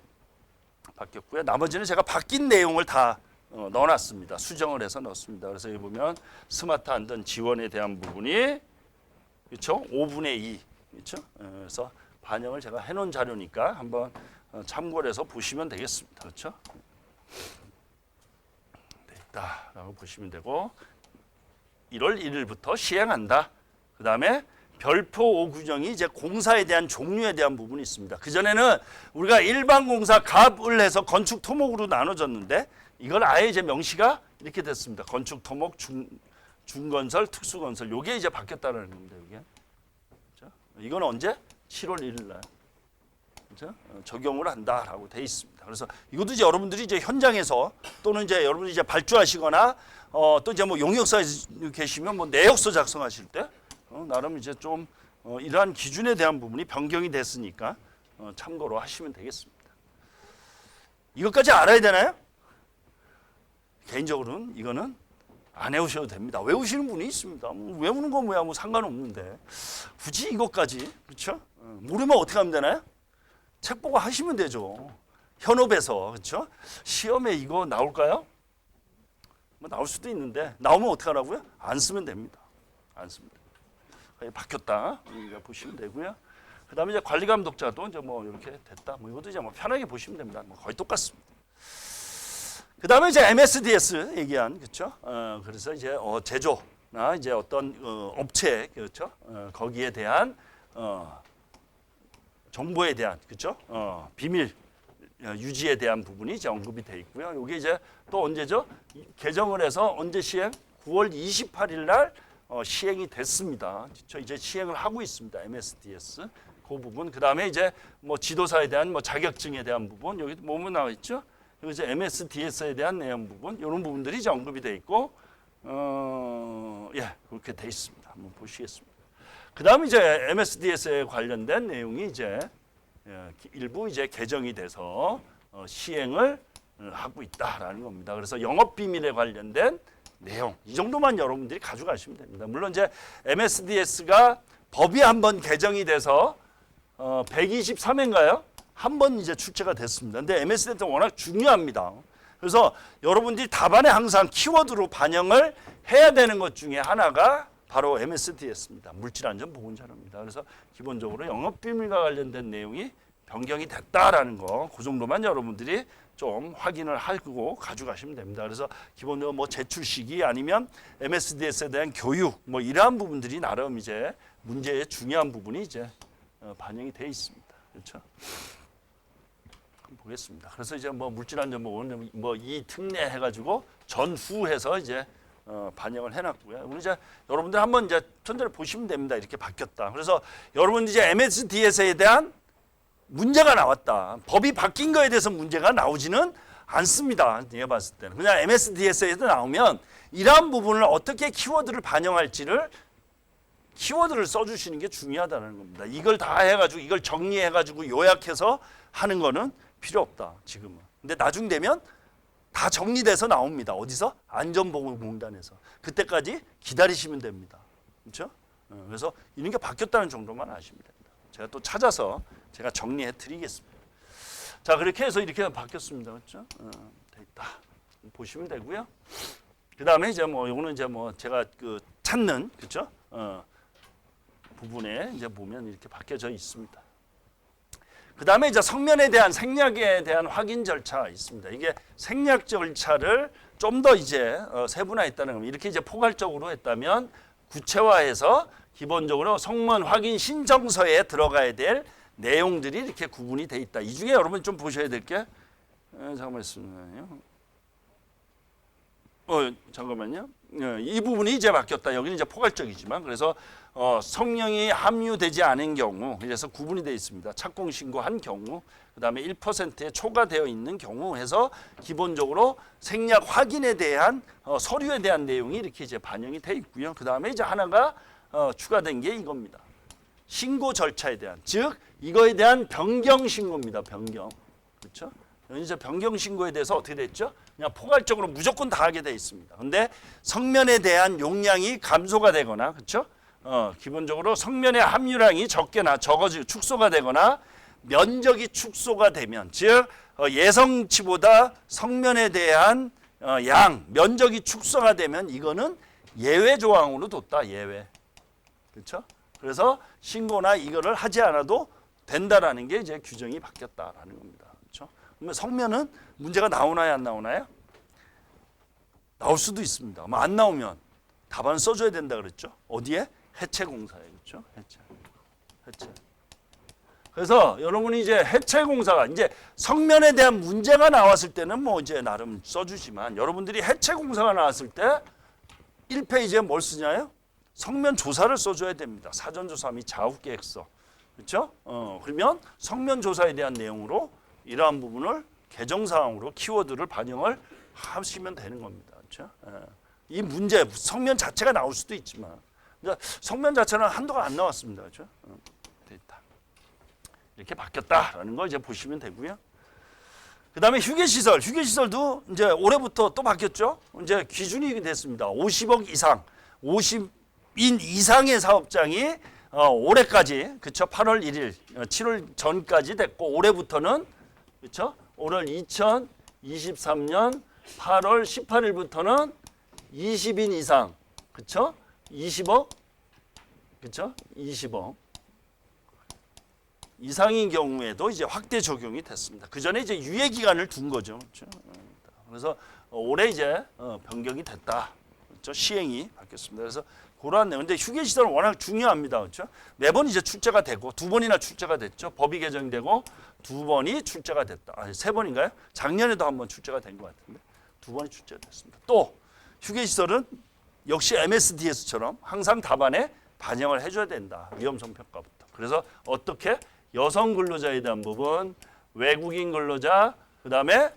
바뀌었고요. 나머지는 제가 바뀐 내용을 다 넣어놨습니다. 수정을 해서 넣었습니다. 그래서 여기 보면 스마트 안전 지원에 대한 부분이 그렇죠? 5분의 2 그렇죠? 그래서 반영을 제가 해놓은 자료니까 한번 참고를 해서 보시면 되겠습니다. 그렇죠? 됐다라고 보시면 되고 1월 1일부터 시행한다. 그 다음에 별표 5 규정이 이제 공사에 대한 종류에 대한 부분이 있습니다. 그전에는 우리가 일반 공사 갑을 해서 건축 토목으로 나눠졌는데 이걸 아예 이제 명시가 이렇게 됐습니다. 건축 토목 중건설 특수건설 요게 이제 바뀌었다는 겁니다. 이게 그렇죠? 이건 언제? 7월 1일 날 그렇죠? 적용을 한다라고 돼 있습니다. 그래서 이것도 이제 여러분들이 이제 현장에서 또는 이제 여러분들이 이제 발주하시거나 또 이제 뭐 용역사에 계시면 뭐 내역서 작성하실 때 나름 이제 좀 이러한 기준에 대한 부분이 변경이 됐으니까 참고로 하시면 되겠습니다. 이것까지 알아야 되나요? 개인적으로는 이거는 안 외우셔도 됩니다. 외우시는 분이 있습니다. 뭐 외우는 거 뭐야 뭐 상관없는데 굳이 이것까지 그렇죠? 모르면 어떻게 하면 되나요? 책 보고 하시면 되죠. 현업에서 그렇죠? 시험에 이거 나올까요? 뭐 나올 수도 있는데 나오면 어떻게 하라고요? 안 쓰면 됩니다. 안 씁니다. 바뀌었다. 이거 보시면 되고요. 그다음에 이제 관리 감독자도 이제 뭐 이렇게 됐다. 뭐 이것도 이제 뭐 편하게 보시면 됩니다. 뭐 거의 똑같습니다. 그다음에 이제 MSDS 얘기한 그렇죠. 그래서 이제 제조나 이제 어떤 업체 그렇죠. 거기에 대한 정보에 대한 그렇죠. 비밀 유지에 대한 부분이 이제 언급이 돼 있고요. 이게 이제 또 언제죠? 개정을 해서 언제 시행? 9월 28일 날 시행이 됐습니다. 그렇죠? 이제 시행을 하고 있습니다. MSDS 그 부분. 그다음에 이제 뭐 지도사에 대한 뭐 자격증에 대한 부분 여기 뭐뭐 나와 있죠? 여기 이제 MSDS에 대한 내용 부분 이런 부분들이 이제 언급이 돼 있고 그렇게 돼 있습니다. 한번 보시겠습니다. 그다음에 이제 MSDS에 관련된 내용이 이제 일부 이제 개정이 돼서 시행을 하고 있다라는 겁니다. 그래서 영업 비밀에 관련된 내용 이 정도만 여러분들이 가져가시면 됩니다. 물론 이제 MSDS가 법이 한번 개정이 돼서 123회인가요? 한 번 이제 출제가 됐습니다. 근데 MSDS는 워낙 중요합니다. 그래서 여러분들이 답안에 항상 키워드로 반영을 해야 되는 것 중에 하나가 바로 MSDS입니다. 물질안전보건자료입니다. 그래서 기본적으로 영업비밀과 관련된 내용이 변경이 됐다라는 거, 그 정도만 여러분들이 좀 확인을 하고 가져가시면 됩니다. 그래서 기본적으로 뭐 제출 시기 아니면 MSDS에 대한 교육 뭐 이러한 부분들이 나름 이제 문제의 중요한 부분이 이제 반영이 돼 있습니다. 그렇죠? 보겠습니다. 그래서 이제 뭐 물질안전보건 뭐 이 특례 해가지고 전후해서 이제 반영을 해놨고요. 우리 이제 여러분들 한번 이제 전체를 보시면 됩니다. 이렇게 바뀌었다. 그래서 여러분들 이제 MSDS에 대한 문제가 나왔다. 법이 바뀐 거에 대해서 문제가 나오지는 않습니다. 내가 봤을 때는 그냥 MSDS에도 나오면 이러한 부분을 어떻게 키워드를 반영할지를 키워드를 써주시는 게 중요하다는 겁니다. 이걸 다 해가지고 이걸 정리해가지고 요약해서 하는 거는 필요 없다. 지금은. 근데 나중 되면 다 정리돼서 나옵니다. 어디서? 안전보건공단에서. 그때까지 기다리시면 됩니다. 그렇죠? 그래서 이런 게 바뀌었다는 정도만 아시면 됩니다. 제가 또 찾아서 제가 정리해 드리겠습니다. 자, 그렇게 해서 이렇게 바뀌었습니다. 그렇죠? 돼 있다. 보시면 되고요. 그다음에 이제 뭐 요거는 이제 뭐 제가 그 찾는 그렇죠? 부분에 이제 보면 이렇게 바뀌어져 있습니다. 그다음에 이제 성면에 대한 생략에 대한 확인 절차가 있습니다. 이게 생략 절차를 좀 더 이제 세분화했다는 겁니다. 이렇게 이제 포괄적으로 했다면 구체화해서 기본적으로 성면 확인 신청서에 들어가야 될 내용들이 이렇게 구분이 돼 있다. 이 중에 여러분 좀 보셔야 될 게 잠깐만 있습니다요. 잠깐만요. 이 부분이 이제 바뀌었다. 여기는 이제 포괄적이지만 그래서 성명이 함유되지 않은 경우 그래서 구분이 되어 있습니다. 착공 신고한 경우 그다음에 1%에 초과되어 있는 경우 해서 기본적으로 생략 확인에 대한 서류에 대한 내용이 이렇게 이제 반영이 되어 있고요. 그다음에 이제 하나가 추가된 게 이겁니다. 신고 절차에 대한 즉 이거에 대한 변경 신고입니다. 변경. 그렇죠? 이제 변경 신고에 대해서 어떻게 됐죠? 그냥 포괄적으로 무조건 다 하게 돼 있습니다. 근데 성면에 대한 용량이 감소가 되거나 그렇죠? 기본적으로 성면의 함유량이 적게나 적어지고 축소가 되거나 면적이 축소가 되면 즉 예상치보다 성면에 대한 면적이 축소가 되면 이거는 예외 조항으로 뒀다. 예외. 그렇죠? 그래서 신고나 이거를 하지 않아도 된다라는 게 이제 규정이 바뀌었다라는 겁니다. 그렇죠? 그러면 성면은 문제가 나오나요, 안 나오나요? 나올 수도 있습니다. 안 나오면 답안을 써줘야 된다 그랬죠? 어디에? 해체 공사에 그렇죠? 해체. 그래서 여러분이 이제 해체 공사가 이제 성면에 대한 문제가 나왔을 때는 뭐 이제 나름 써주지만 여러분들이 해체 공사가 나왔을 때 1페이지에 뭘 쓰냐요? 성면 조사를 써줘야 됩니다. 사전 조사 및 자후 계획서. 그렇죠? 그러면 성면 조사에 대한 내용으로 이러한 부분을 개정 사항으로 키워드를 반영을 하시면 되는 겁니다. 그렇죠? 이 문제 성면 자체가 나올 수도 있지만 성면 자체는 한도가 안 나왔습니다. 그렇죠? 됐다. 이렇게 바뀌었다라는 거 이제 보시면 되고요. 그다음에 휴게시설도 이제 올해부터 또 바뀌었죠. 이제 기준이 됐습니다. 50억 이상, 50인 이상의 사업장이 올해까지 그쵸 8월 1일, 7월 전까지 됐고 올해부터는 그쵸 올해 2023년 8월 18일부터는 20인 이상 그쵸 20억 그쵸 20억 이상인 경우에도 이제 확대 적용이 됐습니다. 그 전에 이제 유예 기간을 둔 거죠. 그렇죠? 그래서 올해 이제 변경이 됐다. 그렇죠? 시행이 바뀌었습니다. 그래서 그러한 내용. 근데 휴게 시설은 워낙 중요합니다. 그렇죠? 매번 이제 출제가 되고 두 번이나 출제가 됐죠. 법이 개정되고 두 번이 출제가 됐다. 아니, 세 번인가요? 작년에도 한 번 출제가 된 것 같은데 두 번이 출제가 됐습니다. 또 휴게 시설은 역시 MSDS처럼 항상 답안에 반영을 해줘야 된다. 위험성 평가부터. 그래서 어떻게 여성 근로자에 대한 부분, 외국인 근로자, 그다음에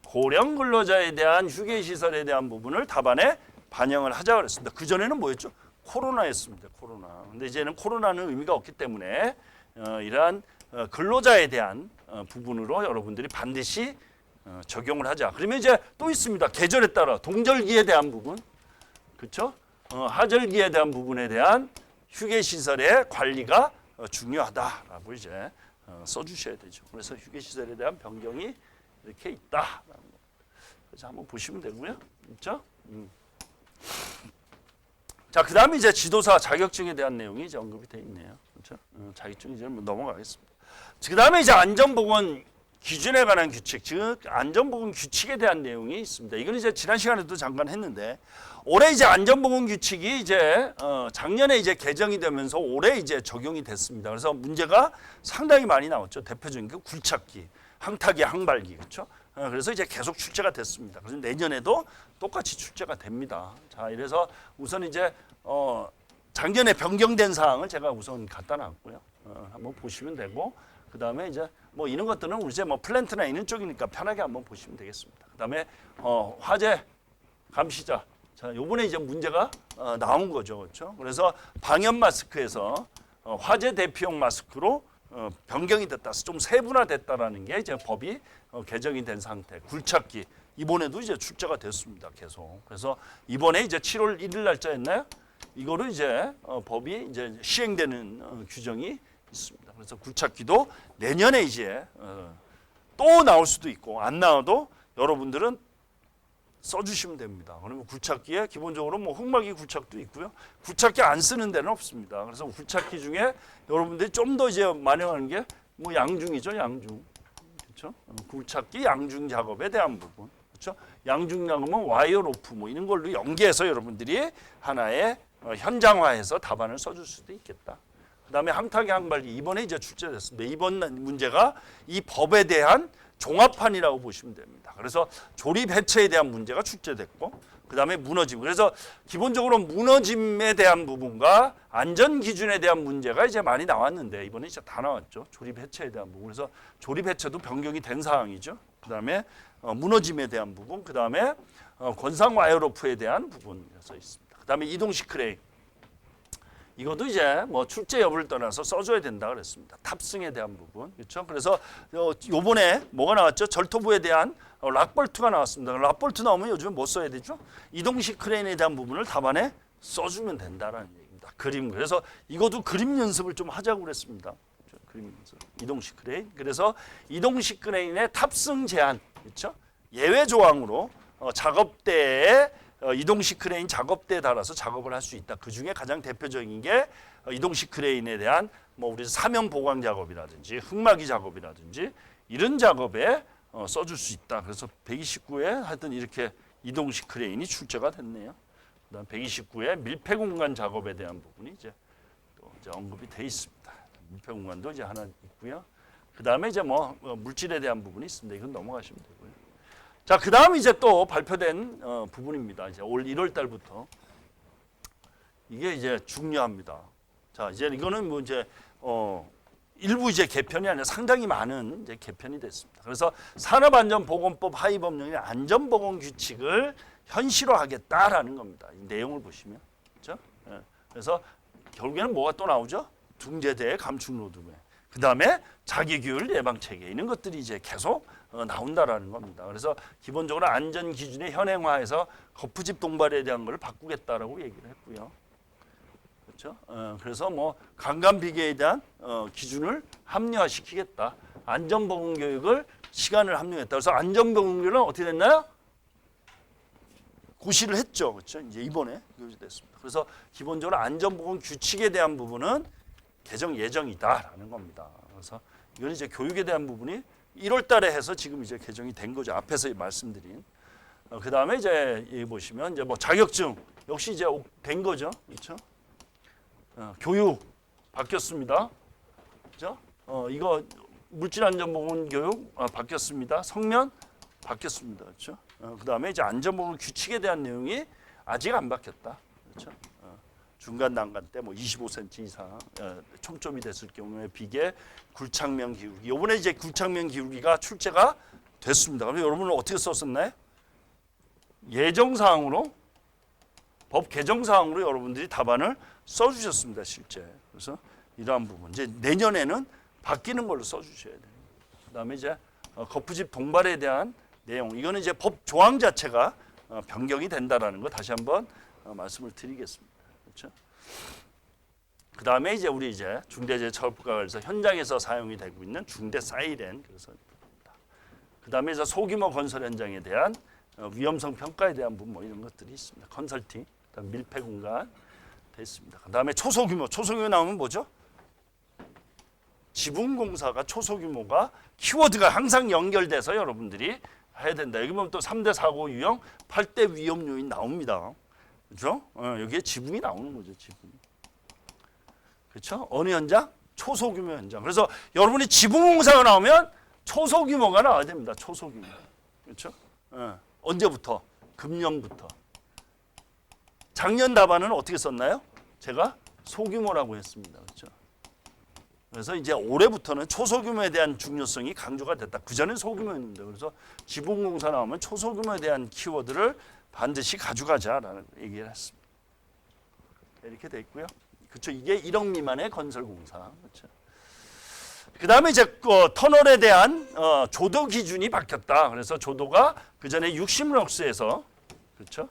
고령 근로자에 대한 휴게 시설에 대한 부분을 답안에 반영을 하자 그랬습니다. 그 전에는 뭐였죠? 코로나였습니다. 코로나. 근데 이제는 코로나는 의미가 없기 때문에 이러한 근로자에 대한 부분으로 여러분들이 반드시 적용을 하자. 그러면 이제 또 있습니다. 계절에 따라 동절기에 대한 부분, 그렇죠? 하절기에 대한 부분에 대한 휴게 시설의 관리가 중요하다라고 이제 써주셔야 되죠. 그래서 휴게 시설에 대한 변경이 이렇게 있다. 그래서 한번 보시면 되고요, 그렇죠? 자, 그다음에 이제 지도사 자격증에 대한 내용이 이제 언급이 되어 있네요, 그렇죠? 자격증 이제 넘어가겠습니다. 그다음에 이제 안전보건 기준에 관한 규칙, 즉 안전보건 규칙에 대한 내용이 있습니다. 이건 이제 지난 시간에도 잠깐 했는데 올해 이제 안전보건 규칙이 이제 작년에 이제 개정이 되면서 올해 이제 적용이 됐습니다. 그래서 문제가 상당히 많이 나왔죠. 대표적인 게 굴착기, 항타기, 항발기, 그렇죠? 그래서 이제 계속 출제가 됐습니다. 그래서 내년에도 똑같이 출제가 됩니다. 자, 이래서 우선 이제 작년에 변경된 사항을 제가 우선 갖다 놨고요. 한번 보시면 되고. 그 다음에 이제 뭐 이런 것들은 우리 이제 뭐 플랜트나 이런 쪽이니까 편하게 한번 보시면 되겠습니다. 그 다음에 화재 감시자. 자, 요번에 이제 문제가 나온 거죠. 그렇죠? 그래서 방역 마스크에서 화재 대피용 마스크로 변경이 됐다. 좀 세분화됐다라는 게 이제 법이 개정이 된 상태. 굴착기. 이번에도 이제 출제가 됐습니다. 계속. 그래서 이번에 이제 7월 1일 날짜였나요? 이거를 이제 법이 이제 시행되는 규정이 있습니다. 그래서 굴착기도 내년에 이제 또 나올 수도 있고 안 나와도 여러분들은 써주시면 됩니다. 그러면 굴착기에 기본적으로 뭐 흑마기 굴착도 있고요. 굴착기 안 쓰는 데는 없습니다. 그래서 굴착기 중에 여러분들이 좀 더 이제 만영하는 게 뭐 양중이죠, 양중. 그렇죠? 굴착기 양중 작업에 대한 부분. 그렇죠? 양중 작업은 와이어 로프 뭐 이런 걸로 연계해서 여러분들이 하나의 현장화해서 답안을 써줄 수도 있겠다. 그다음에 항타기 항발기 이번에 이제 출제됐습니다. 이번 문제가 이 법에 대한 종합판이라고 보시면 됩니다. 그래서 조립 해체에 대한 문제가 출제됐고 그다음에 무너짐. 그래서 기본적으로 무너짐에 대한 부분과 안전 기준에 대한 문제가 이제 많이 나왔는데 이번에 이제 다 나왔죠. 조립 해체에 대한 부분. 그래서 조립 해체도 변경이 된 사항이죠. 그다음에 무너짐에 대한 부분. 그다음에 권상 와이어로프에 대한 부분에서 있습니다. 그다음에 이동식 크레인. 이것도 이제 뭐 출제 여부를 떠나서 써줘야 된다 그랬습니다. 탑승에 대한 부분, 그렇죠? 그래서 요번에 뭐가 나왔죠? 절토부에 대한 락볼트가 나왔습니다. 락볼트 나오면 요즘에 뭐 써야 되죠? 이동식 크레인에 대한 부분을 답안에 써주면 된다라는 얘기입니다. 그림. 그래서 이것도 그림 연습을 좀 하자고 그랬습니다. 그림 연습. 이동식 크레인. 그래서 이동식 크레인의 탑승 제한, 그렇죠? 예외 조항으로 작업대에 이동식 크레인 작업대에 달아서 작업을 할 수 있다. 그 중에 가장 대표적인 게 이동식 크레인에 대한 뭐 우리 사면 보강 작업이라든지 흑마기 작업이라든지 이런 작업에 써줄 수 있다. 그래서 129에 하여튼 이렇게 이동식 크레인이 출제가 됐네요. 그다음 129에 밀폐 공간 작업에 대한 부분이 이제 또 이제 언급이 돼 있습니다. 밀폐 공간도 이제 하나 있고요. 그다음에 이제 뭐 물질에 대한 부분이 있습니다. 이건 넘어가시면 되고요. 자, 그 다음 이제 또 발표된 부분입니다. 이제 올 1월 달부터 이게 이제 중요합니다. 자, 이제 이거는 뭐 이제 일부 이제 개편이 아니라 상당히 많은 이제 개편이 됐습니다. 그래서 산업안전보건법 하위 법령의 안전보건 규칙을 현실화하겠다라는 겁니다. 이 내용을 보시면, 그렇죠? 예. 그래서 결국에는 뭐가 또 나오죠? 중재대 감축노동에. 그 다음에 자기규율 예방 체계 이런 것들이 이제 계속 나온다라는 겁니다. 그래서 기본적으로 안전 기준의 현행화해서 거푸집 동발에 대한 걸 바꾸겠다라고 얘기를 했고요. 그렇죠? 그래서 뭐 강간 비계에 대한 기준을 합리화시키겠다. 안전보건 교육을 시간을 합리화했다. 그래서 안전보건 교육은 어떻게 됐나요? 고시를 했죠. 그렇죠? 이제 이번에 됐습니다. 그래서 기본적으로 안전보건 규칙에 대한 부분은 개정 예정이다라는 겁니다. 그래서 이건 이제 교육에 대한 부분이 1월 달에 해서 지금 이제 개정이 된 거죠. 앞에서 말씀드린. 그 다음에 이제 여기 보시면 이제 뭐 자격증 역시 이제 된 거죠. 그렇죠? 교육 바뀌었습니다. 그렇죠? 이거 물질안전보건 교육 바뀌었습니다. 성면 바뀌었습니다. 그렇죠? 그 다음에 이제 안전보건 규칙에 대한 내용이 아직 안 바뀌었다. 그렇죠? 중간 난간 때 뭐 25cm 이상 총점이 됐을 경우에 비계 굴착면 기울기. 이번에 이제 굴착면 기울기가 출제가 됐습니다. 그럼 여러분은 어떻게 썼었나요? 예정사항으로 법 개정사항으로 여러분들이 답안을 써주셨습니다. 실제. 그래서 이러한 부분 이제 내년에는 바뀌는 걸로 써주셔야 돼요. 그다음에 이제 거푸집 동발에 대한 내용. 이거는 이제 법 조항 자체가 변경이 된다라는 거 다시 한번 말씀을 드리겠습니다. 그렇죠? 그 다음에 이제 우리 이제 중대재해처벌법과 관련해서 현장에서 사용이 되고 있는 중대 사이렌 그래서 그 다음에 이제 소규모 건설 현장에 대한 위험성 평가에 대한 부분 뭐 이런 것들이 있습니다. 컨설팅, 그다음 밀폐 공간 됐습니다. 그 다음에 초소규모 나오면 뭐죠? 지붕공사가 초소규모가 키워드가 항상 연결돼서 여러분들이 해야 된다. 여기 보면 또 3대 사고 유형, 8대 위험 요인 나옵니다. 그렇죠? 여기에 지붕이 나오는 거죠. 지붕. 그렇죠? 어느 현장? 초소규모 현장. 그래서 여러분이 지붕공사가 나오면 초소규모가 나와야 됩니다. 초소규모. 그렇죠? 언제부터? 금년부터. 작년 답안은 어떻게 썼나요? 제가 소규모라고 했습니다. 그렇죠? 그래서 이제 올해부터는 초소규모에 대한 중요성이 강조가 됐다. 그전엔 소규모였는데 그래서 지붕공사 나오면 초소규모에 대한 키워드를 반드시 가져가자라는 얘기를 했습니다. 이렇게 돼 있고요. 그렇죠. 이게 1억 미만의 건설공사. 그렇죠. 그 다음에 이제 터널에 대한 조도 기준이 바뀌었다. 그래서 조도가 그 전에 60럭스에서 그렇죠.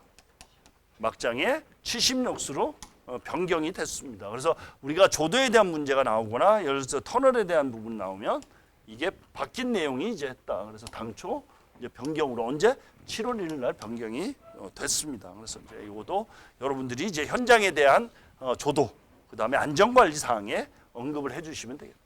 막장에 70럭스로 변경이 됐습니다. 그래서 우리가 조도에 대한 문제가 나오거나 예를 들어서 터널에 대한 부분 나오면 이게 바뀐 내용이 이제 했다. 그래서 당초 이제 변경으로 언제 7월 1일 날 변경이 됐습니다. 그래서 이제 이것도 여러분들이 이제 현장에 대한 조도, 그 다음에 안전관리 사항에 언급을 해주시면 되겠다.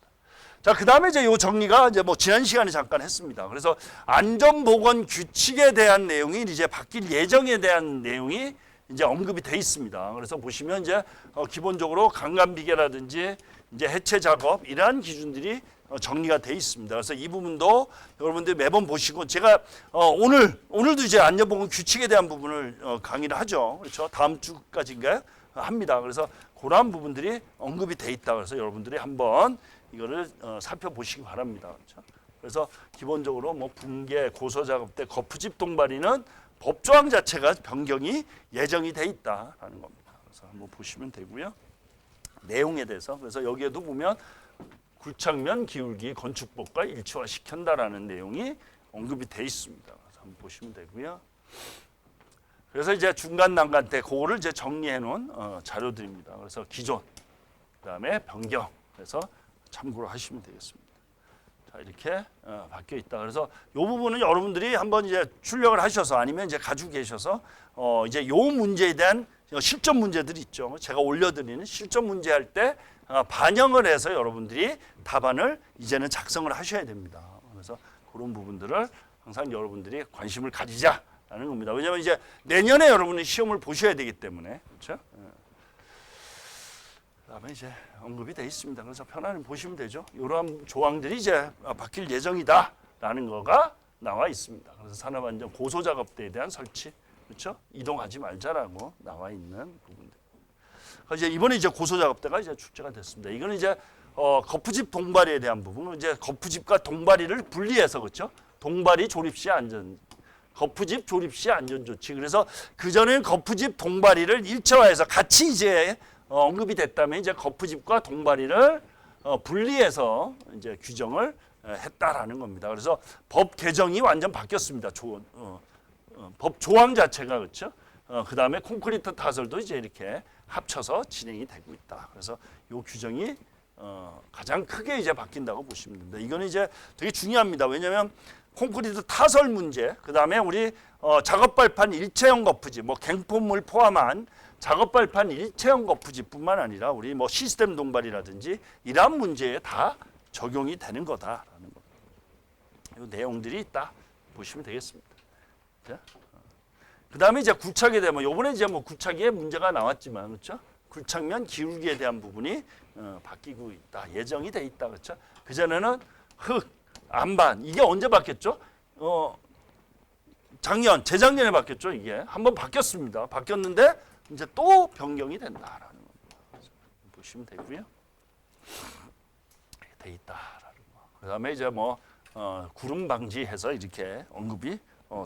자, 그 다음에 이제 요 정리가 이제 뭐 지난 시간에 잠깐 했습니다. 그래서 안전보건 규칙에 대한 내용이 이제 바뀔 예정에 대한 내용이 이제 언급이 돼 있습니다. 그래서 보시면 이제 기본적으로 강간비계라든지 이제 해체 작업 이러한 기준들이 정리가 돼 있습니다. 그래서 이 부분도 여러분들 매번 보시고 제가 오늘도 이제 안전보건 규칙에 대한 부분을 강의를 하죠. 그렇죠? 다음 주까지인가요? 합니다. 그래서 그러한 부분들이 언급이 돼 있다. 그래서 여러분들이 한번 이거를 살펴보시기 바랍니다. 그렇죠? 그래서 기본적으로 뭐 붕괴, 고소 작업 때 거푸집 동발이는 법조항 자체가 변경이 예정이 돼 있다라는 겁니다. 그래서 한번 보시면 되고요. 내용에 대해서 그래서 여기에도 보면 굴착면 기울기 건축법과 일치화시킨다라는 내용이 언급이 돼 있습니다. 그래서 한번 보시면 되고요. 그래서 이제 중간 난간 때 그거를 이제 정리해 놓은 자료들입니다. 그래서 기존, 그다음에 변경, 그래서 참고를 하시면 되겠습니다. 자, 이렇게 바뀌어 있다. 그래서 이 부분은 여러분들이 한번 이제 출력을 하셔서 아니면 이제 가지고 계셔서 이제 요 문제에 대한 실전 문제들이 있죠. 제가 올려드리는 실전 문제 할 때 반영을 해서 여러분들이 답안을 이제는 작성을 하셔야 됩니다. 그래서 그런 부분들을 항상 여러분들이 관심을 가지자라는 겁니다. 왜냐하면 이제 내년에 여러분이 시험을 보셔야 되기 때문에 그렇죠. 그다음에 이제 언급이 돼 있습니다. 그래서 편안히 보시면 되죠. 이러한 조항들이 이제 바뀔 예정이다라는 거가 나와 있습니다. 그래서 산업안전 고소작업대에 대한 설치, 그렇죠? 이동하지 말자라고 나와 있는 부분들. 그래서 이제 이번에 이제 고소작업대가 이제 출제가 됐습니다. 이거는 이제 거푸집 동발이에 대한 부분, 이제 거푸집과 동발이를 분리해서 그렇죠? 동발이 조립시 안전. 거푸집 조립시 안전조치. 그래서 그전엔 거푸집 동발이를 일체화해서 같이 이제 언급이 됐다면 이제 거푸집과 동발이를 분리해서 이제 규정을 했다라는 겁니다. 그래서 법 개정이 완전 바뀌었습니다. 법 조항 자체가 그렇죠. 그 다음에 콘크리트 타설도 이제 이렇게 합쳐서 진행이 되고 있다. 그래서 이 규정이 가장 크게 이제 바뀐다고 보시면 됩니다. 이거는 이제 되게 중요합니다. 왜냐하면 콘크리트 타설 문제, 그 다음에 우리 작업 발판 일체형 거푸집, 뭐 갱포물 포함한 작업 발판 일체형 거푸집뿐만 아니라 우리 뭐 시스템 동발이라든지 이러한 문제에 다 적용이 되는 거다라는 거. 이 내용들이 있다 보시면 되겠습니다. 그 다음에 이제 굴착에 대한 요번에 이제 뭐 굴착에 문제가 나왔지만 그렇죠? 굴착면 기울기에 대한 부분이 바뀌고 있다, 예정이 돼 있다, 그렇죠? 그 전에는 흙, 안반 이게 언제 바뀌었죠? 재작년에 바뀌었죠. 이게 한번 바뀌었습니다. 바뀌었는데 이제 또 변경이 된다라는 겁니다. 보시면 되고요. 돼 있다라는 거. 그다음에 이제 뭐 구름 방지해서 이렇게 언급이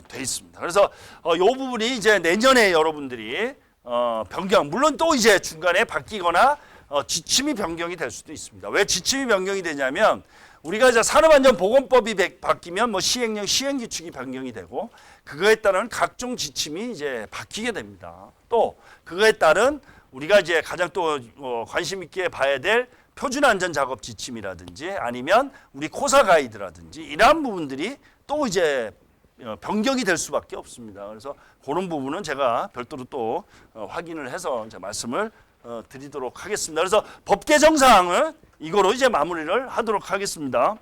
돼 있습니다. 그래서 이 부분이 이제 내년에 여러분들이 변경, 물론 또 이제 중간에 바뀌거나 지침이 변경이 될 수도 있습니다. 왜 지침이 변경이 되냐면 우리가 이제 산업안전보건법이 바뀌면 뭐 시행령, 시행규칙이 변경이 되고 그거에 따른 각종 지침이 이제 바뀌게 됩니다. 또 그거에 따른 우리가 이제 가장 또 관심 있게 봐야 될 표준안전작업 지침이라든지 아니면 우리 코사 가이드라든지 이러한 부분들이 또 이제 변경이 될 수밖에 없습니다. 그래서 그런 부분은 제가 별도로 또 확인을 해서 이제 말씀을 드리도록 하겠습니다. 그래서 법 개정 사항은 이거로 이제 마무리를 하도록 하겠습니다.